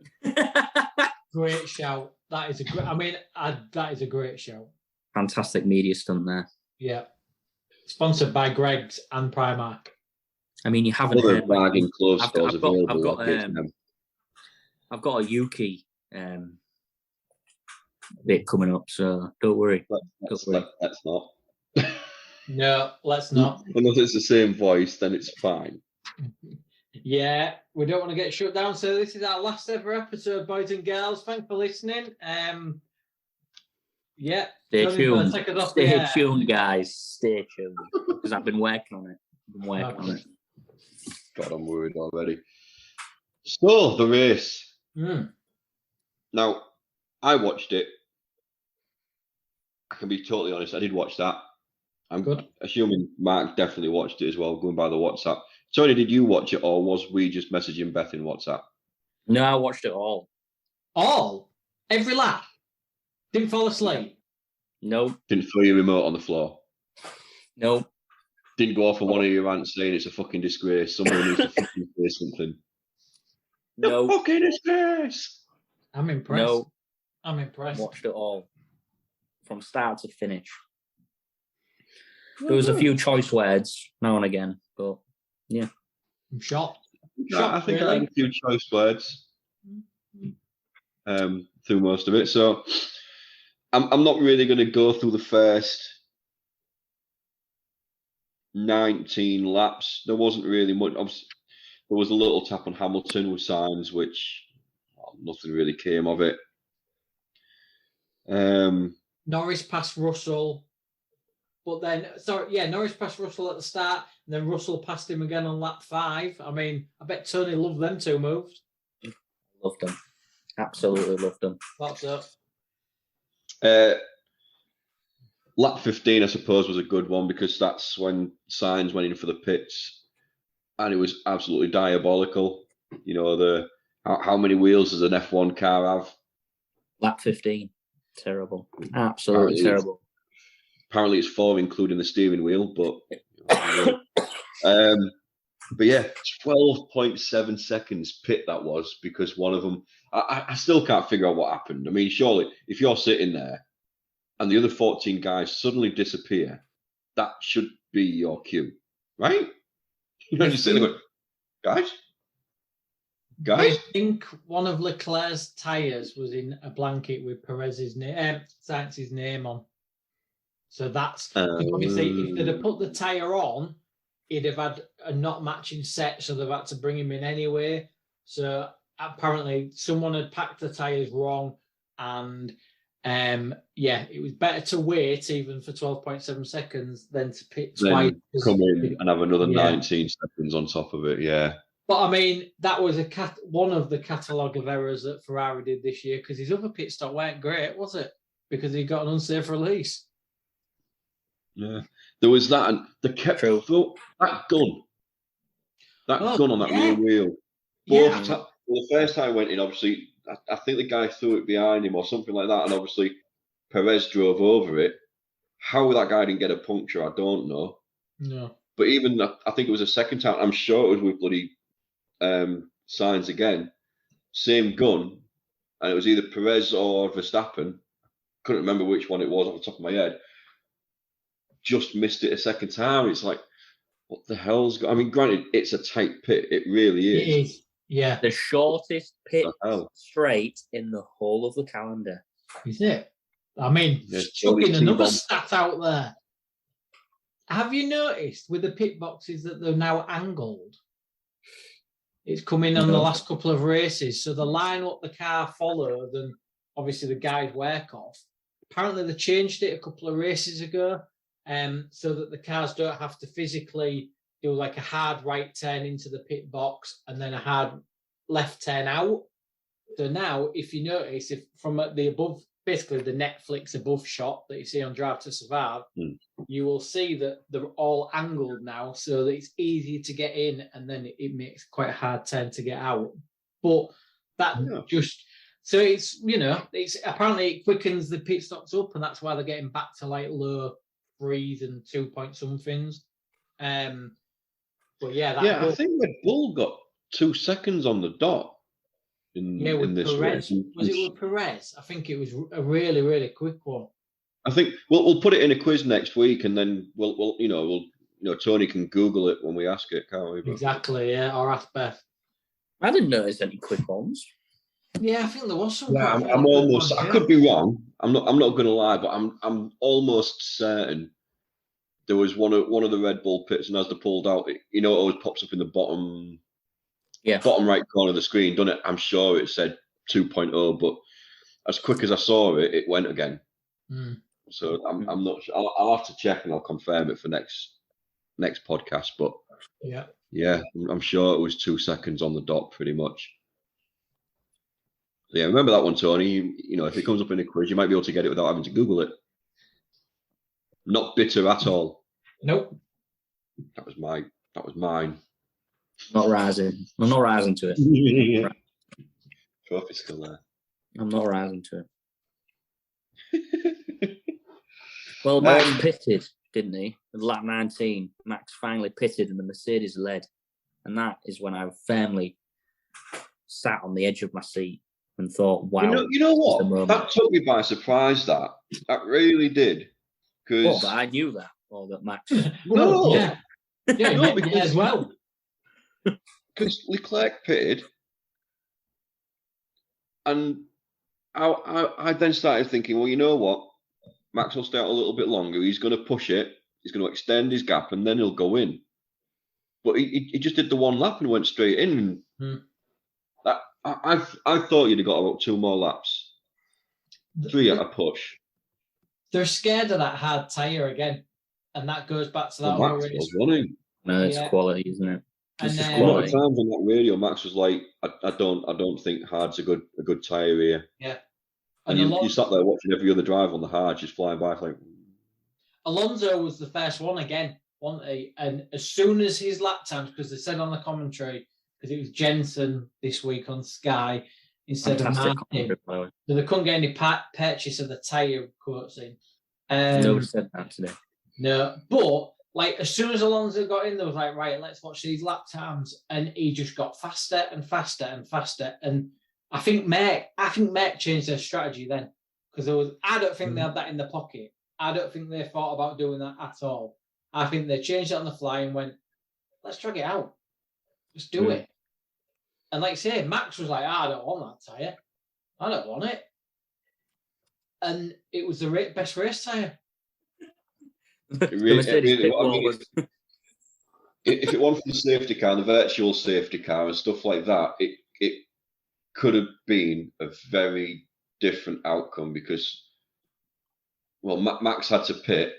Great shout. That is that is a great shout. Fantastic media stunt there. Yeah. Sponsored by Greg's and Primark. I mean, you haven't heard. Bargain clothes stores available. I've got a Yuki bit coming up, so don't worry. Let's not. No, let's not. Unless it's the same voice, then it's fine. Yeah, we don't want to get shut down. So this is our last ever episode, boys and girls. Thanks for listening. Yeah. Stay tuned. Stay tuned, guys. Stay tuned. Because I've been working on it. God, I'm worried already. So, the race. Now, I watched it. I can be totally honest, I did watch that. I'm good. Assuming Mark definitely watched it as well, going by the WhatsApp. Tony, did you watch it, or was we just messaging Beth in WhatsApp? No, I watched it all. All? Every lap? Didn't fall asleep? No. Didn't throw your remote on the floor? No. Didn't go off on one of your rants saying it's a fucking disgrace, someone needs to fucking say something? No. The fucking disgrace! I'm impressed. No. I'm impressed. Watched it all. From start to finish. There was a few choice words now and again, but yeah. I'm shocked. I think I had a few choice words through most of it. So I'm not really going to go through the first 19 laps. There wasn't really much. There was a little tap on Hamilton with signs, which nothing really came of it. Norris passed Russell, but then Norris passed Russell at the start, and then Russell passed him again on lap 5. I mean, I bet Tony loved them 2 moves. Loved them. Absolutely loved them. What's up? Lap 15, I suppose, was a good one because that's when Sainz went in for the pits, and it was absolutely diabolical. You know, how many wheels does an F1 car have? Lap 15, terrible, absolutely terrible. Apparently, it's 4, including the steering wheel. But yeah, 12.7 seconds pit that was because one of them. I still can't figure out what happened. I mean, surely if you're sitting there and the other 14 guys suddenly disappear, that should be your cue, right? You're just sitting there going, guys. I think one of Leclerc's tyres was in a blanket with Perez's name, Sainz's name on. So that's obviously if they'd have put the tyre on, he'd have had a not matching set, so they've had to bring him in anyway. So apparently someone had packed the tyres wrong, and it was better to wait even for 12.7 seconds than to pit twice. Come in and have another 19 seconds on top of it, yeah. But I mean, that was one of the catalogue of errors that Ferrari did this year because his other pit stop weren't great, was it? Because he got an unsafe release. Yeah, there was that, and the that gun on that rear wheel. The first time I went in, obviously, I think the guy threw it behind him or something like that, and obviously Perez drove over it. How that guy didn't get a puncture, I don't know. No. But even I think it was a second time. I'm sure it was with bloody Sainz again, same gun, and it was either Perez or Verstappen. Couldn't remember which one it was off the top of my head. Just missed it a second time. It's like, what the hell's going? I mean, granted, it's a tight pit. It really is. It is. Yeah. The shortest pit straight in the whole of the calendar. Is it? I mean, chucking another stat out there. Have you noticed with the pit boxes that they're now angled? It's come in on the last couple of races. So the line what the car followed and obviously the guys work off. Apparently they changed it a couple of races ago so that the cars don't have to physically do like a hard right turn into the pit box and then a hard left turn out. So now, if you notice, if from the above, basically the Netflix above shot that you see on Drive to Survive, you will see that they're all angled now so that it's easier to get in and then it makes quite a hard turn to get out. But that so it's, it's apparently it quickens the pit stops up and that's why they're getting back to like low 3s and 2 point somethings. But I think Red Bull got 2 seconds on the dot in this Perez. race. Was it with Perez? I think it was a really, really quick one. I think we'll put it in a quiz next week, and then we'll Tony can Google it when we ask it, can't we? Exactly, yeah, or ask Beth. I didn't notice any quick ones. Yeah, I think there was some. Yeah, I'm almost. I could be wrong. I'm not going to lie, but I'm almost certain there was one of the Red Bull pits, and as they pulled out, it always pops up in the bottom right corner of the screen, doesn't it? I'm sure it said 2.0, but as quick as I saw it, it went again. So I'm not sure. I'll have to check and I'll confirm it for next podcast. But yeah, I'm sure it was 2 seconds on the dot, pretty much. Yeah, remember that one, Tony. If it comes up in a quiz, you might be able to get it without having to Google it. Not bitter at all. Nope. That was mine. Not rising. I'm not rising to it. Trophy's still there. I'm not rising to it. Well, Max pitted, didn't he? At lap 19, Max finally pitted and the Mercedes led. And that is when I firmly sat on the edge of my seat and thought, wow. You know what? That took me by surprise, that really did. But I knew that, or that Max. No. Yeah, because as well. Because Leclerc pitted, and I then started thinking, well, you know what? Max will stay out a little bit longer. He's going to push it. He's going to extend his gap, and then he'll go in. but he just did the one lap and went straight in. I thought you'd have got about 2 more laps, 3 at a push. They're scared of that hard tyre again, and that goes back to that Max was running. No, it's quality, isn't it? And a lot of times on that radio, Max was like, "I don't think hard's a good tyre here." Yeah, and you sat there watching every other drive on the hard just flying by, like. Alonso was the first one again, wasn't he? And as soon as his lap times, because they said on the commentary, because it was Jensen this week on Sky instead of Martin, so they couldn't get any purchase of the tyre quotes in. Nobody said that today. No, but like as soon as Alonso got in, they was like, right, let's watch these lap times, and he just got faster and faster and faster. And I think Merck changed their strategy then, because I don't think they had that in the pocket. I don't think they thought about doing that at all. I think they changed it on the fly and went, let's drag it out. Just do it. And like I say, Max was like, I don't want that tyre. I don't want it. And it was the best race tyre. If it wasn't for the safety car, the virtual safety car and stuff like that, it could have been a very different outcome because, well, Max had to pit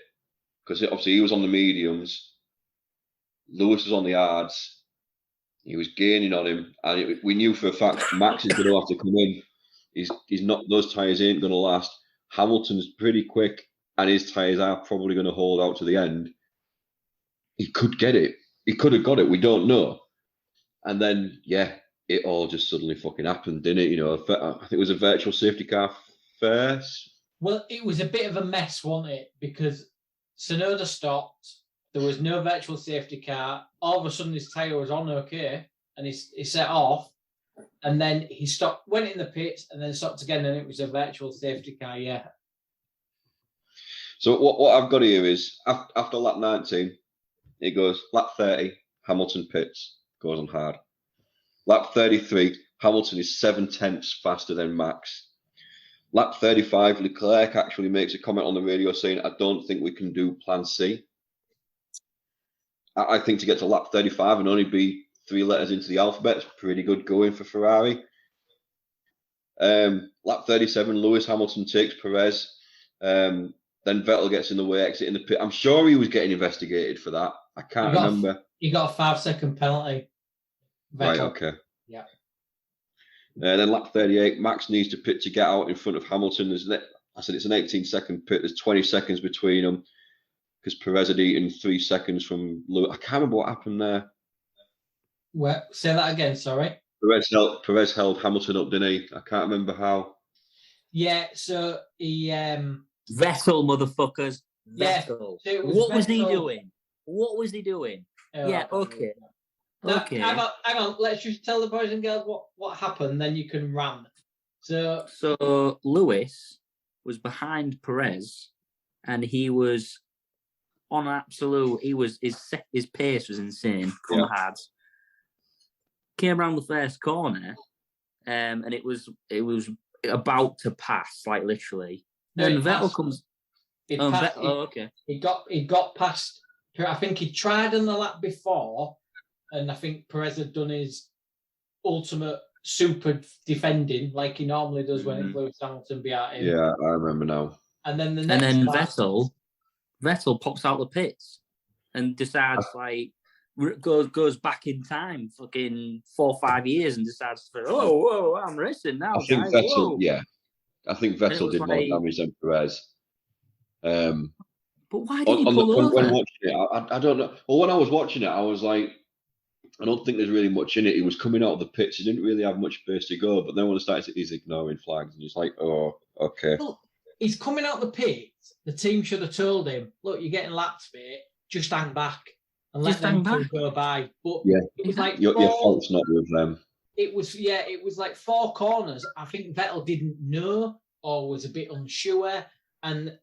because obviously he was on the mediums, Lewis was on the hards, he was gaining on him, and we knew for a fact Max is going to have to come in. He's not; those tyres ain't going to last. Hamilton's pretty quick, and his tyres are probably going to hold out to the end. He could get it. He could have got it. We don't know. And then, it all just suddenly fucking happened, didn't it? You know, I think it was a virtual safety car first. Well, it was a bit of a mess, wasn't it? Because Tsunoda stopped. There was no virtual safety car. All of a sudden, his tyre was on okay, and he set off. And then he stopped, went in the pits, and then stopped again, and it was a virtual safety car, So what I've got here is, after lap 19, it goes, lap 30, Hamilton pits, goes on hard. Lap 33, Hamilton is 7/10 faster than Max. Lap 35, Leclerc actually makes a comment on the radio saying, I don't think we can do plan C. I think to get to lap 35 and only be 3 letters into the alphabet is pretty good going for Ferrari. Lap 37, Lewis Hamilton takes Perez. Then Vettel gets in the way, exiting the pit. I'm sure he was getting investigated for that. I can't remember. He got a 5-second penalty. Vettel. Right, okay. Yeah. And then lap 38, Max needs to pit to get out in front of Hamilton. I said it's an 18-second pit. There's 20 seconds between them because Perez had eaten 3 seconds from Lewis. I can't remember what happened there. Say that again, sorry. Perez held Hamilton up, didn't he? I can't remember how. Yeah, so he... Vettel, motherfuckers. Vettel. Yeah, what was he doing? What was he doing? Okay. Okay. Hang on. Let's just tell the boys and girls what happened, then you can rant. So Lewis was behind Perez, and he was on absolute. His pace was insane. Hard. Came around the first corner, and it was about to pass, like literally. And Vettel comes. Okay. He got past. I think he tried on the lap before, and I think Perez had done his ultimate super defending like he normally does when it's Lewis Hamilton behind him. Yeah, I remember now. And then Vettel pops out the pits and decides goes back in time, fucking 4 or 5 years, and decides to whoa, I'm racing now. I think guys, Vettel, whoa. yeah. I think Vettel did more damage than Perez. But why did he pull over? When watching it, I don't know. Well, when I was watching it, I was like, I don't think there's really much in it. He was coming out of the pits. He didn't really have much space to go. But then when I started, he's ignoring flags, and he's like, oh, okay. Well, he's coming out the pits. The team should have told him, look, you're getting laps, mate. Just hang back and let them go by. But it was like your fault's not with them. It was like 4 corners. I think Vettel didn't know or was a bit unsure, and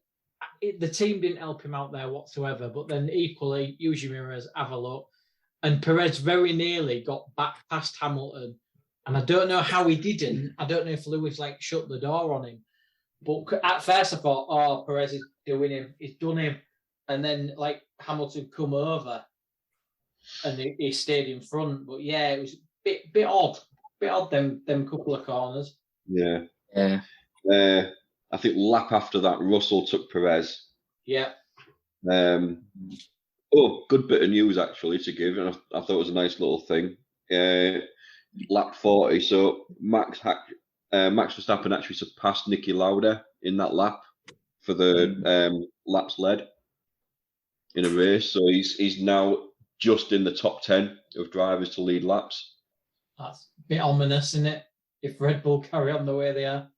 the team didn't help him out there whatsoever. But then equally, use your mirrors, have a look. And Perez very nearly got back past Hamilton. And I don't know how he didn't. I don't know if Lewis shut the door on him. But at first I thought, oh, Perez is doing him. He's done him. And then Hamilton come over. and he stayed in front. But yeah, it was a bit odd. Them couple of corners. Yeah. Yeah. I think lap after that, Russell took Perez. Yeah. Good bit of news actually to give, and I thought it was a nice little thing. Lap 40, so Max Verstappen actually surpassed Niki Lauda in that lap for the laps led in a race. So he's now just in the top 10 of drivers to lead laps. That's a bit ominous, isn't it? If Red Bull carry on the way they are.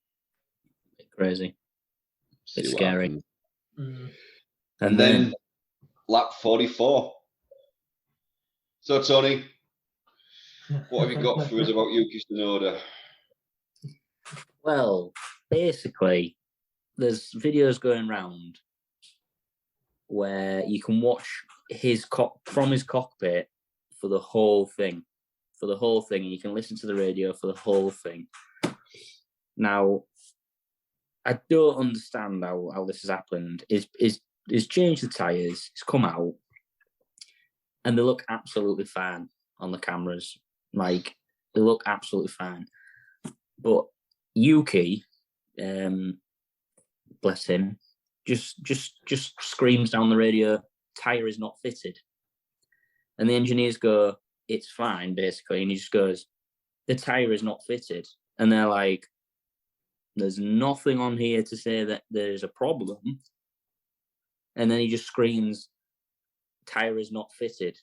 Bit crazy. It's scary. And then lap 44. So, Tony, what have you got for us about Yuki Tsunoda? Well, basically, there's videos going around where you can watch from his cockpit for the whole thing. And you can listen to the radio for the whole thing. Now, I don't understand how this has happened. He's changed the tyres, he's come out, and they look absolutely fine on the cameras. Like, they look absolutely fine. But Yuki, bless him, just screams down the radio, tyre is not fitted. And the engineers go, it's fine, basically. And he just goes, the tyre is not fitted. And they're like, there's nothing on here to say that there's a problem. And then he just screams, tyre is not fitted.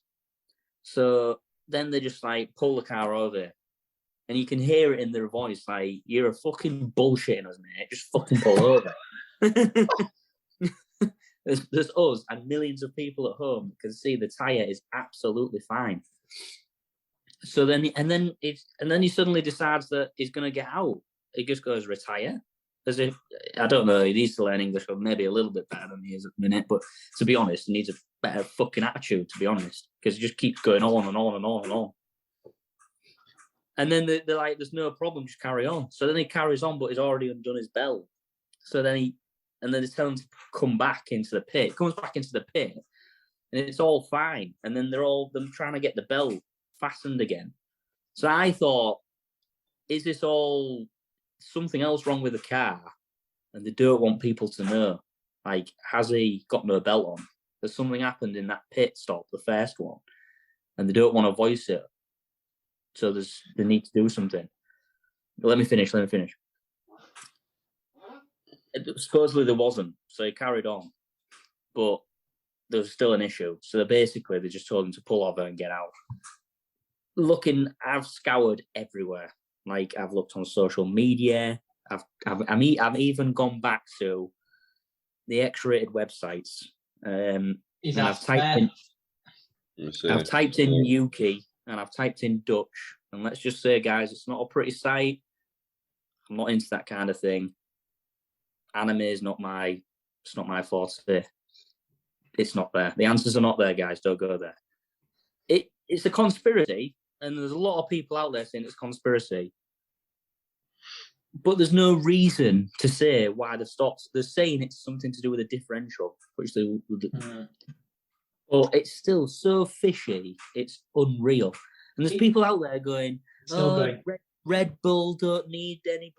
So then they just like pull the car over. And you can hear it in their voice, like, you're a fucking bullshitting us, mate. Just fucking pull over. There's us and millions of people at home can see the tyre is absolutely fine. So then he suddenly decides that he's going to get out. He just goes, retire. As if, I don't know, he needs to learn English or maybe a little bit better than he is at the minute. But to be honest, he needs a better fucking attitude, to be honest, because he just keeps going on and on and on and on. And then they're like, there's no problem, just carry on. So then he carries on, but he's already undone his belt. So then they tell him to come back into the pit. He comes back into the pit, and it's all fine. And then them trying to get the belt fastened again. So I thought, is this all something else wrong with the car? And they don't want people to know. Like, has he got no belt on? There's something happened in that pit stop, the first one, and they don't want to voice it. So they need to do something. Let me finish. Supposedly there wasn't, so he carried on. But there was still an issue. So they just told him to pull over and get out. I've scoured everywhere. Like, I've looked on social media. I've even gone back to the X-rated websites. And I've typed in Yuki, and I've typed in Dutch. And let's just say, guys, it's not a pretty site. I'm not into that kind of thing. Anime is not my forte. It's not there. The answers are not there, guys. Don't go there. It's a conspiracy, and there's a lot of people out there saying it's a conspiracy. But there's no reason to say why they've stopped. They're saying it's something to do with a differential, which they. But it's still so fishy. It's unreal. And there's people out there going, Red Bull don't need any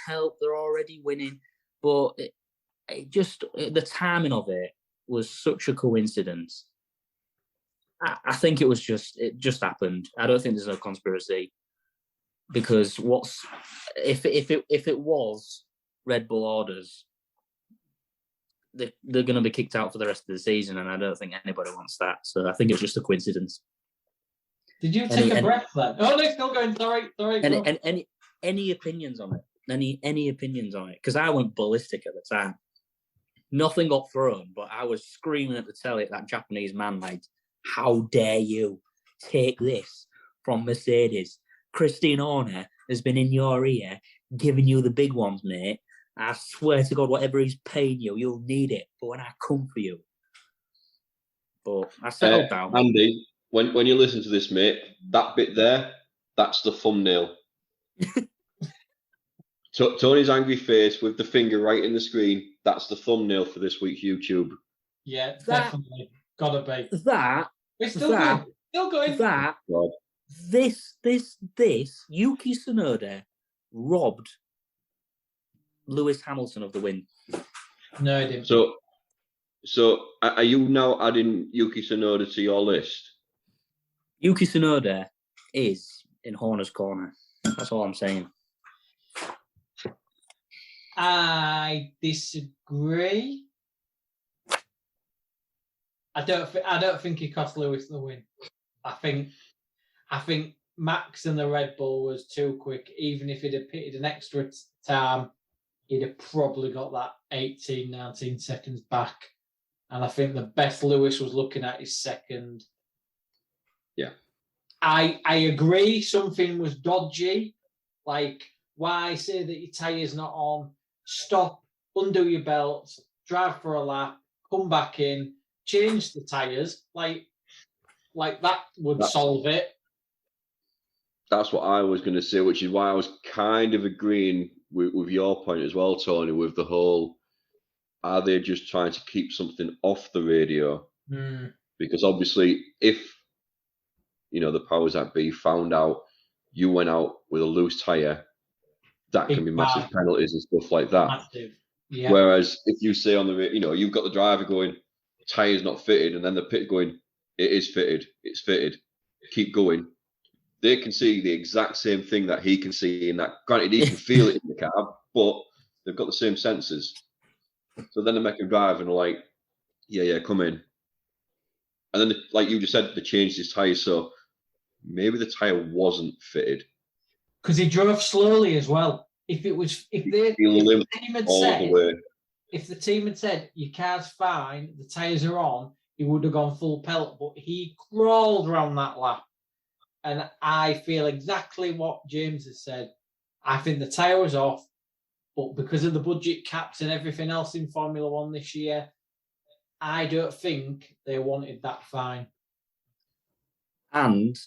help. They're already winning. But the timing of it was such a coincidence. I think it just happened. I don't think there's no conspiracy, because if it was Red Bull orders, they're going to be kicked out for the rest of the season, and I don't think anybody wants that. So I think it's just a coincidence. Did you take a breath then? Oh, no, still going. Sorry. Any opinions on it? Any opinions on it? Because I went ballistic at the time. Nothing got thrown, but I was screaming at the telly at that Japanese man, like, how dare you take this from Mercedes? Christine Horner has been in your ear giving you the big ones, mate. I swear to God, whatever he's paying you, you'll need it. But when I come for you. But I settled down. Andy, when you listen to this, mate, that bit there, that's the thumbnail. Tony's angry face with the finger right in the screen, that's the thumbnail for this week's YouTube. Yeah, definitely. Gotta be. That It's still good. Still going. That God. this Yuki Tsunoda robbed Lewis Hamilton of the win. No, I didn't. So are you now adding Yuki Tsunoda to your list? Yuki Tsunoda is in Horner's corner. That's all I'm saying. I disagree. I don't think he cost Lewis the win. I think Max and the Red Bull was too quick. Even if he'd have pitted an extra time, he'd have probably got that 18, 19 seconds back. And I think the best Lewis was looking at is second. Yeah. I agree something was dodgy. Like, why say that your tyre's not on? Stop, undo your belts, drive for a lap, come back in, change the tyres. Like that would solve it. That's what I was going to say, which is why I was kind of agreeing with your point as well, Tony, with the whole, are they just trying to keep something off the radio? Because obviously, if, the powers that be found out you went out with a loose tyre, that can be massive penalties and stuff like that. Massive. Yeah. Whereas if you say on the, you've got the driver going, tyre's not fitted, and then the pit going, it is fitted, it's fitted, keep going. They can see the exact same thing that he can see in that. Granted, he can feel it in the cab, but they've got the same sensors. So then they make him drive and they're like, yeah, come in. And then, like you just said, they changed his tyre, so maybe the tyre wasn't fitted. Because he drove slowly as well. If the team had said your car's fine, the tyres are on, he would have gone full pelt. But he crawled around that lap, and I feel exactly what James has said. I think the tyre was off, but because of the budget caps and everything else in Formula One this year, I don't think they wanted that fine. And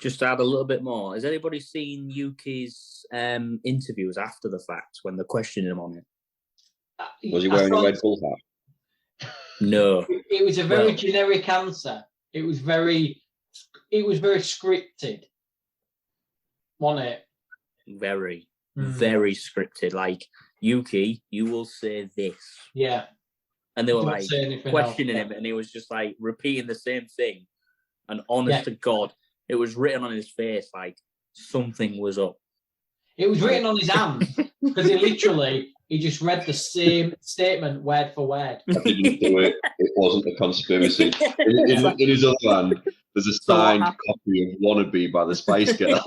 just to add a little bit more, has anybody seen Yuki's interviews after the fact when they're questioning him on it? Was he wearing a Red Bull hat? No. It was a very generic answer. It was very scripted, wasn't it? Very scripted. Like, Yuki, you will say this. Yeah. And they were like questioning him, and he was just like repeating the same thing. And honest to God, it was written on his face like something was up. It was written on his hand because he just read the same statement word for word. I didn't do it. It wasn't a conspiracy. In his other hand, there's a signed copy of Wannabe by the Spice Girls.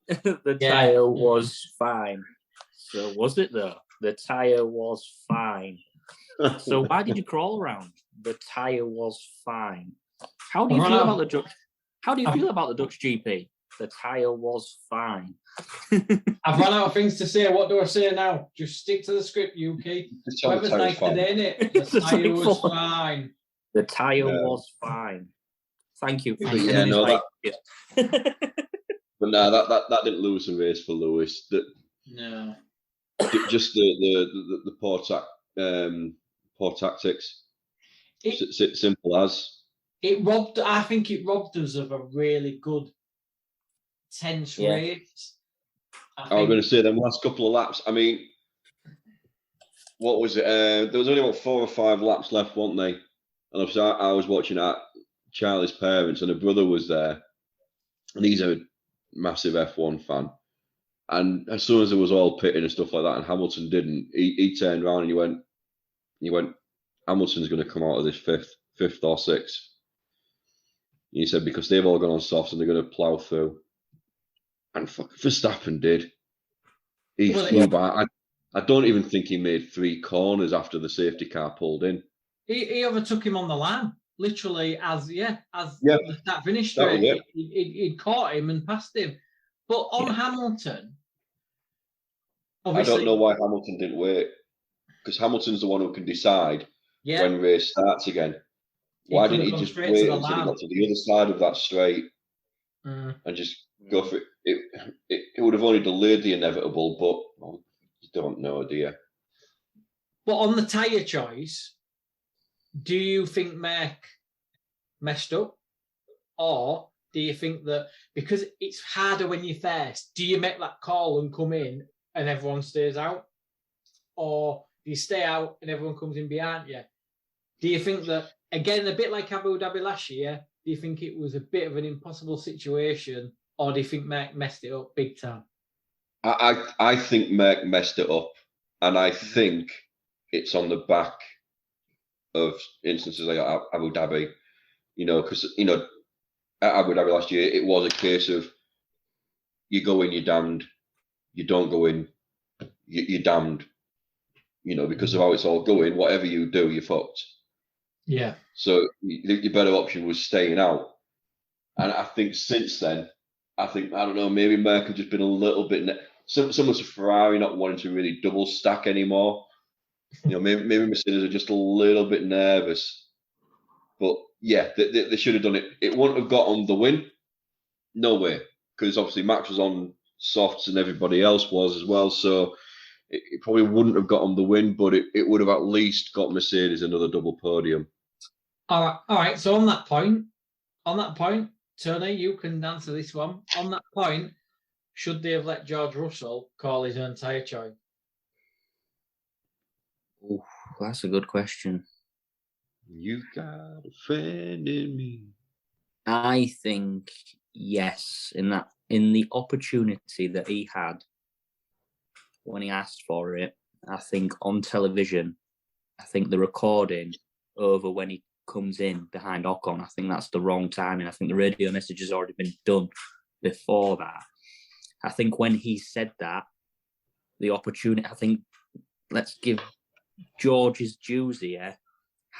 The tyre was fine. So was it though? The tyre was fine. So why did you crawl around? The tyre was fine. How do you feel about the Dutch? How do you feel about the Dutch GP? The tyre was fine. I've run out of things to say. What do I say now? Just stick to the script, Yuki. Whoever's nice today, innit? The tyre was fine. The tyre was fine. Thank you. But no, that didn't lose the race for Lewis. No. Just the poor tactics. Simple as. I think it robbed us of a really good tense race. I was going to say, the last couple of laps, I mean, what was it? There was only about 4 or 5 laps left, weren't they? And obviously I was watching at Charlie's parents, and her brother was there. And he's a massive F1 fan. And as soon as it was all pitting and stuff like that, and Hamilton didn't, he turned around and he went, Hamilton's going to come out of this fifth or sixth. He said, because they've all gone on softs and they're going to plough through. And Verstappen did. He flew by. I don't even think he made 3 corners after the safety car pulled in. He overtook him on the line, literally as the start finish straight. He'd caught him and passed him. But on Hamilton, obviously, I don't know why Hamilton didn't wait, because Hamilton's the one who can decide when race starts again. Why didn't he just wait until he got to the other side of that straight and just go for it? It would have only delayed the inevitable, but you don't know, do you? But on the tyre choice, do you think Mark messed up? Or do you think that because it's harder when you're first, do you make that call and come in and everyone stays out? Or do you stay out and everyone comes in behind you? Do you think that, again, a bit like Abu Dhabi last year, do you think it was a bit of an impossible situation? Or do you think Mark messed it up big time? I think Mark messed it up. And I think it's on the back of instances like Abu Dhabi, because, at Abu Dhabi last year, it was a case of you go in, you're damned. You don't go in, you're damned. Because of how it's all going, whatever you do, you're fucked. Yeah. So your better option was staying out. And I think since then, I don't know, maybe Mark have just been a little bit, similar to Ferrari not wanting to really double stack anymore. Maybe Mercedes are just a little bit nervous. But yeah, they should have done it. It wouldn't have got on the win. No way. Because obviously Max was on softs and everybody else was as well. So it probably wouldn't have got on the win, but it would have at least got Mercedes another double podium. All right. So on that point, Tony, you can answer this one. On that point, should they have let George Russell call his own tyre choice? Ooh, that's a good question. You got a friend in me. I think yes, in the opportunity that he had when he asked for it. I think on television, I think the recording over when he comes in behind Ocon, I think that's the wrong timing. I think the radio message has already been done before that. I think when he said that, the opportunity, I think, let's give George his dues here.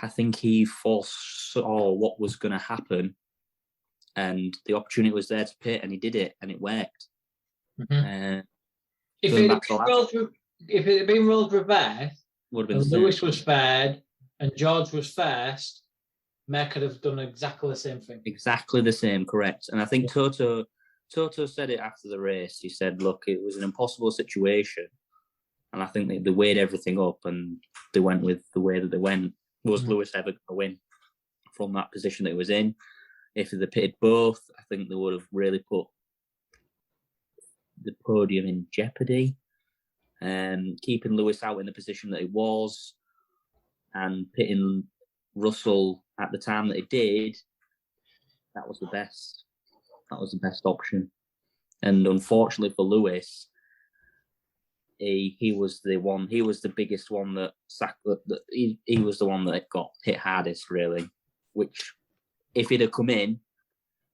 I think he foresaw what was going to happen, and the opportunity was there to pit, and he did it, and it worked. Mm-hmm. If it had been rolled reverse, would have been Lewis was third and George was first, Mark could have done exactly the same thing. Exactly the same, correct. And I think Toto said it after the race. He said, look, it was an impossible situation. And I think they weighed everything up and they went with the way that they went. Was Lewis ever going to win from that position that he was in? If they pitted both, I think they would have really put the podium in jeopardy. Keeping Lewis out in the position that he was and pitting Russell at the time that he did, that was the best. That was the best option. And unfortunately for Lewis, he was the one. He was the biggest one that he was the one that got hit hardest, really. Which, if he'd have come in,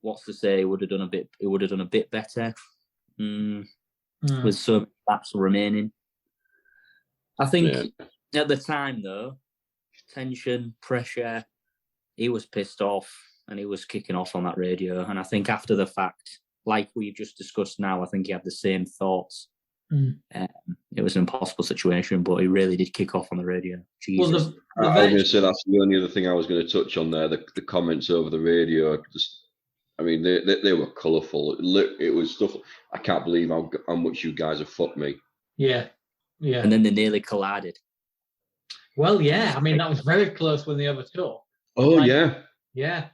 what's to say, he would have done a bit better. With so many laps remaining. I think at the time, though, tension, pressure, he was pissed off and he was kicking off on that radio. And I think after the fact, like we've just discussed now, I think he had the same thoughts. It was an impossible situation, but he really did kick off on the radio. Jesus. Well, I was going to say that's the only other thing I was going to touch on there. The comments over the radio, they were colourful. It was stuff. I can't believe how much you guys have fucked me. Yeah. And then they nearly collided. Well, yeah. I mean, that was very close when they overtook. Oh, yeah. Yeah.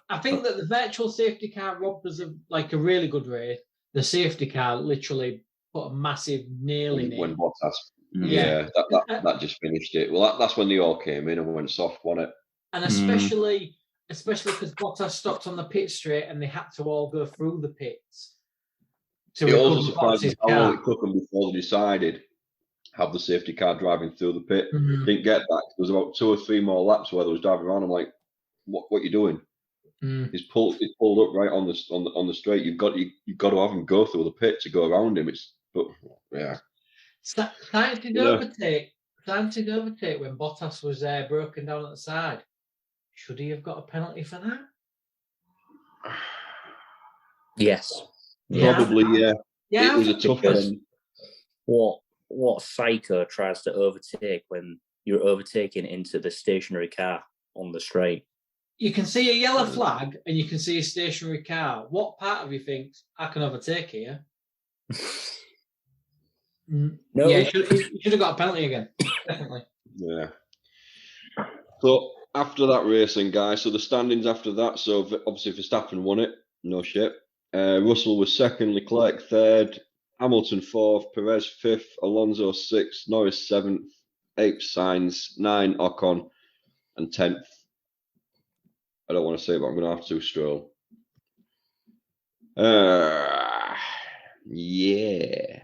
I think that the virtual safety car robbed us of a really good race. The safety car literally put a massive nail in it. When Bottas. Yeah, that just finished it. Well, that's when they all came in and went soft, wasn't it? And especially because Bottas stopped on the pit straight and they had to all go through the pits. It also surprised me how long it took them before they decided have the safety car driving through the pit. Didn't get that. There was about 2 or 3 more laps where they was driving around. I'm like, what you doing? He's pulled up right on the straight. You've got to have him go through the pit to go around him. Time to overtake when Bottas was broken down at the side. Should he have got a penalty for that? Yes. Probably, yeah. It was a tough one. What psycho tries to overtake when you're overtaking into the stationary car on the straight? You can see a yellow flag and you can see a stationary car. What part of you thinks I can overtake here? No. Yeah, he should have got a penalty again. Definitely. Yeah. So after that racing, guys, so the standings after that, so obviously Verstappen won it, no shit. Russell was second, Leclerc third, Hamilton fourth, Perez fifth, Alonso sixth, Norris seventh, eighth Sainz, 9 Ocon, and 10th. I don't want to say it, but I'm going to have to Stroll. Yeah.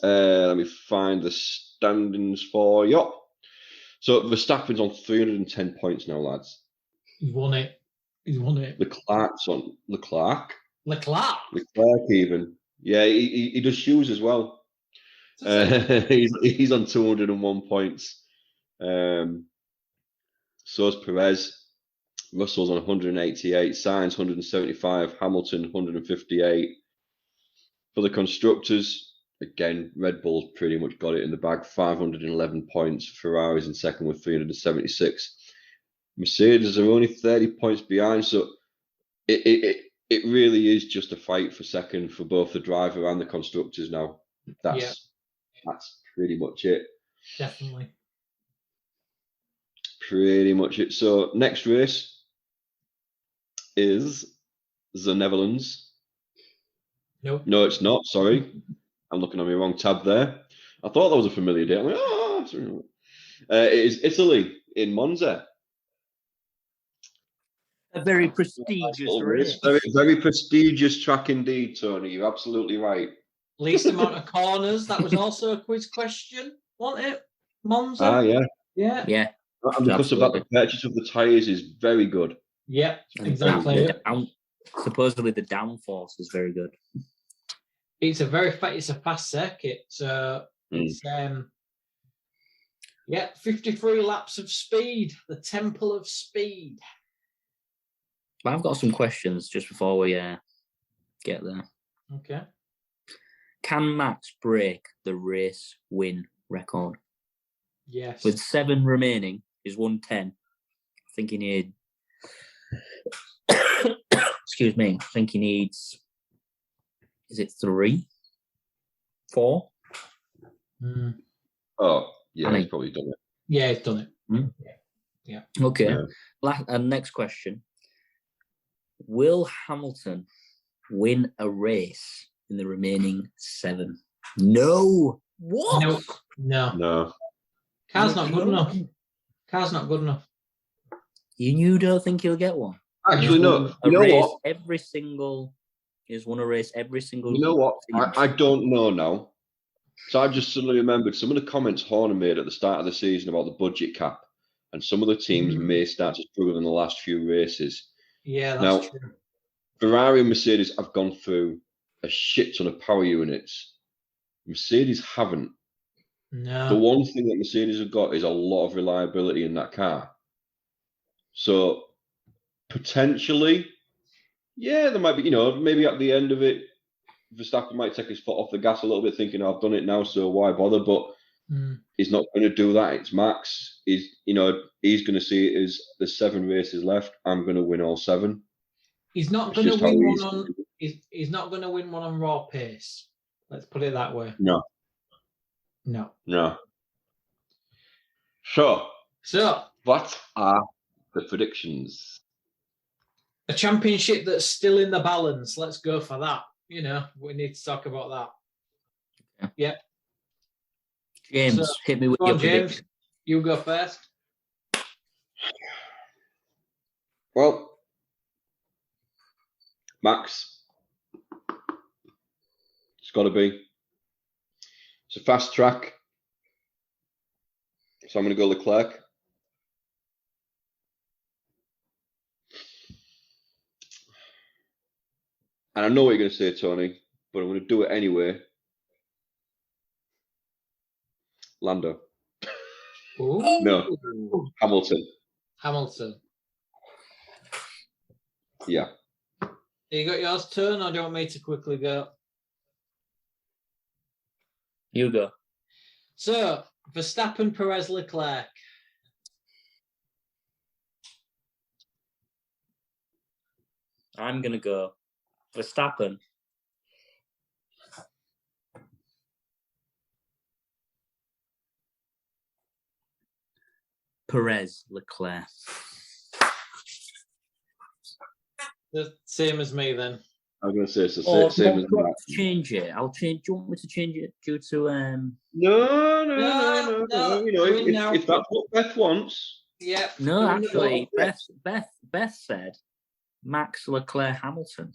Let me find the standings for you. So Verstappen's on 310 points now, lads. He's won it. Leclerc's on Leclerc even. Yeah, he does shoes as well. He's on 201 points. So's Perez. Russell's on 188, Sainz 175, Hamilton 158. For the constructors, again, Red Bull's pretty much got it in the bag, 511 points. Ferrari's in second with 376. Mercedes are only 30 points behind, so it really is just a fight for second for both the driver and the constructors now. That's pretty much it. Definitely. Pretty much it. So next race is the Netherlands. Nope. No, it's not. Sorry. I'm looking on my wrong tab there. I thought that was a familiar date. I'm like, it is Italy in Monza. A very prestigious race. Very, very prestigious track indeed, Tony. You're absolutely right. Least amount of corners. That was also a quiz question, wasn't it? Monza? Yeah. Yeah. And because of that, the purchase of the tyres is very good. Yep, exactly. Supposedly the downforce is very good. It's a fast circuit, so it's 53 laps of speed, the temple of speed. I've got some questions just before we get there. Okay. Can Max break the race win record? Yes. With 7 remaining, he's won 10. I think he needs. Excuse me. I think he needs. Is it 3? 4? Oh, yeah, he's probably done it. Yeah, he's done it. Yeah. Okay. And next question. Will Hamilton win a race in the remaining 7? No. What? No. Car's not good enough. You don't think he'll get one? Actually, no. You know what? He's won a race every single. You know what? I don't know now. So I just suddenly remembered some of the comments Horner made at the start of the season about the budget cap, and some of the teams may start to struggle in the last few races. Yeah, that's true. Ferrari and Mercedes have gone through a shit ton of power units. Mercedes haven't. No. The one thing that Mercedes have got is a lot of reliability in that car. So potentially, yeah, there might be, maybe at the end of it, Verstappen might take his foot off the gas a little bit, thinking, I've done it now, so why bother? But he's not going to do that. It's Max. He's going to see it as there's 7 races left. I'm going to win all 7. He's not going to win one on. He's not going to win one on raw pace. Let's put it that way. No. So what are the predictions? A championship that's still in the balance. Let's go for that. We need to talk about that. Yeah. James, hit me with your prediction. James, you go first. Well, Max, it's got to be. It's a fast track. So I'm going to go Leclerc. And I know what you're going to say, Tony, but I'm going to do it anyway. Lando. Ooh. No, Hamilton. Yeah. You got yours turn, or do you want me to quickly go? You go. So, Verstappen, Perez, Leclerc. I'm going to go Verstappen. Perez Leclerc. The same as me then. I'm going to say it's the same as that. Change it. I'll change. Do you want me to change it due to No. You know, if that's what Beth wants. Yeah. No, actually, Beth said Max Leclerc Hamilton.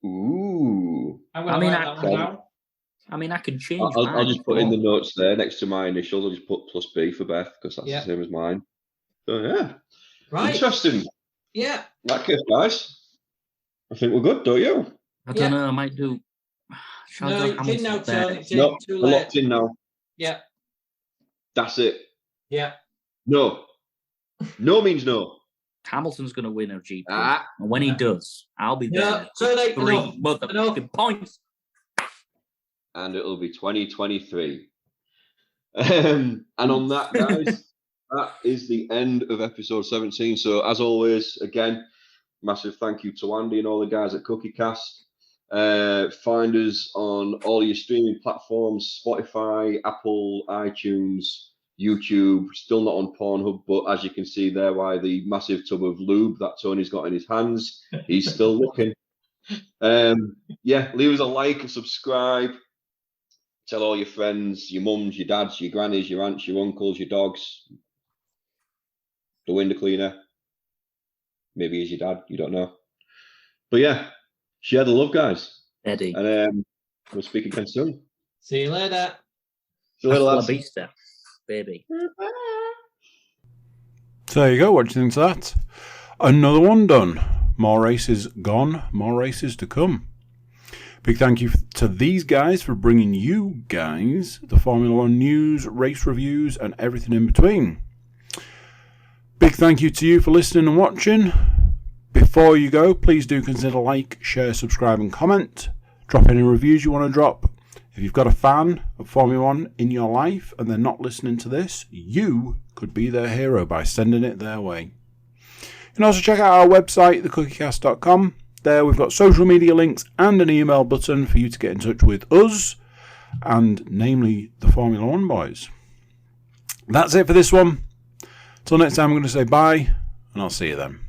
Ooh. I'm going to write that one down. I mean, I can change. I'll just put in the notes there next to my initials. I'll just put plus B for Beth because that's the same as mine. So yeah, right. Interesting. Yeah. In that case, guys, I think we're good, don't you? I don't know. I might do. Shall I go Hamilton now, Tony. No, we're locked in now. Yeah. That's it. Yeah. No. No means no. Hamilton's going to win a GP. And when he does, I'll be there. So 3 motherfucking points. And it'll be 2023. And on that, guys, that is the end of episode 17. So, as always, again, massive thank you to Andy and all the guys at CookieCast. Find us on all your streaming platforms, Spotify, Apple, iTunes, YouTube. Still not on Pornhub, but as you can see there, why the massive tub of lube that Tony's got in his hands, he's still looking. Leave us a like and subscribe. Tell all your friends, your mums, your dads, your grannies, your aunts, your uncles, your dogs, the window cleaner. Maybe he's your dad, you don't know. But yeah, share the love, guys. Eddie. And we'll speak again soon. See you later. See you later, lads. Vista, baby. So there you go. What do you think of that? Another one done. More races gone, more races to come. Big thank you to these guys for bringing you guys the Formula One news, race reviews, and everything in between. Big thank you to you for listening and watching. Before you go, please do consider like, share, subscribe, and comment. Drop any reviews you want to drop. If you've got a fan of Formula One in your life and they're not listening to this, you could be their hero by sending it their way. You can also check out our website, thecookiecast.com. There we've got social media links and an email button for you to get in touch with us, and namely the Formula One boys. That's it for this one. Till next time, I'm going to say bye, and I'll see you then.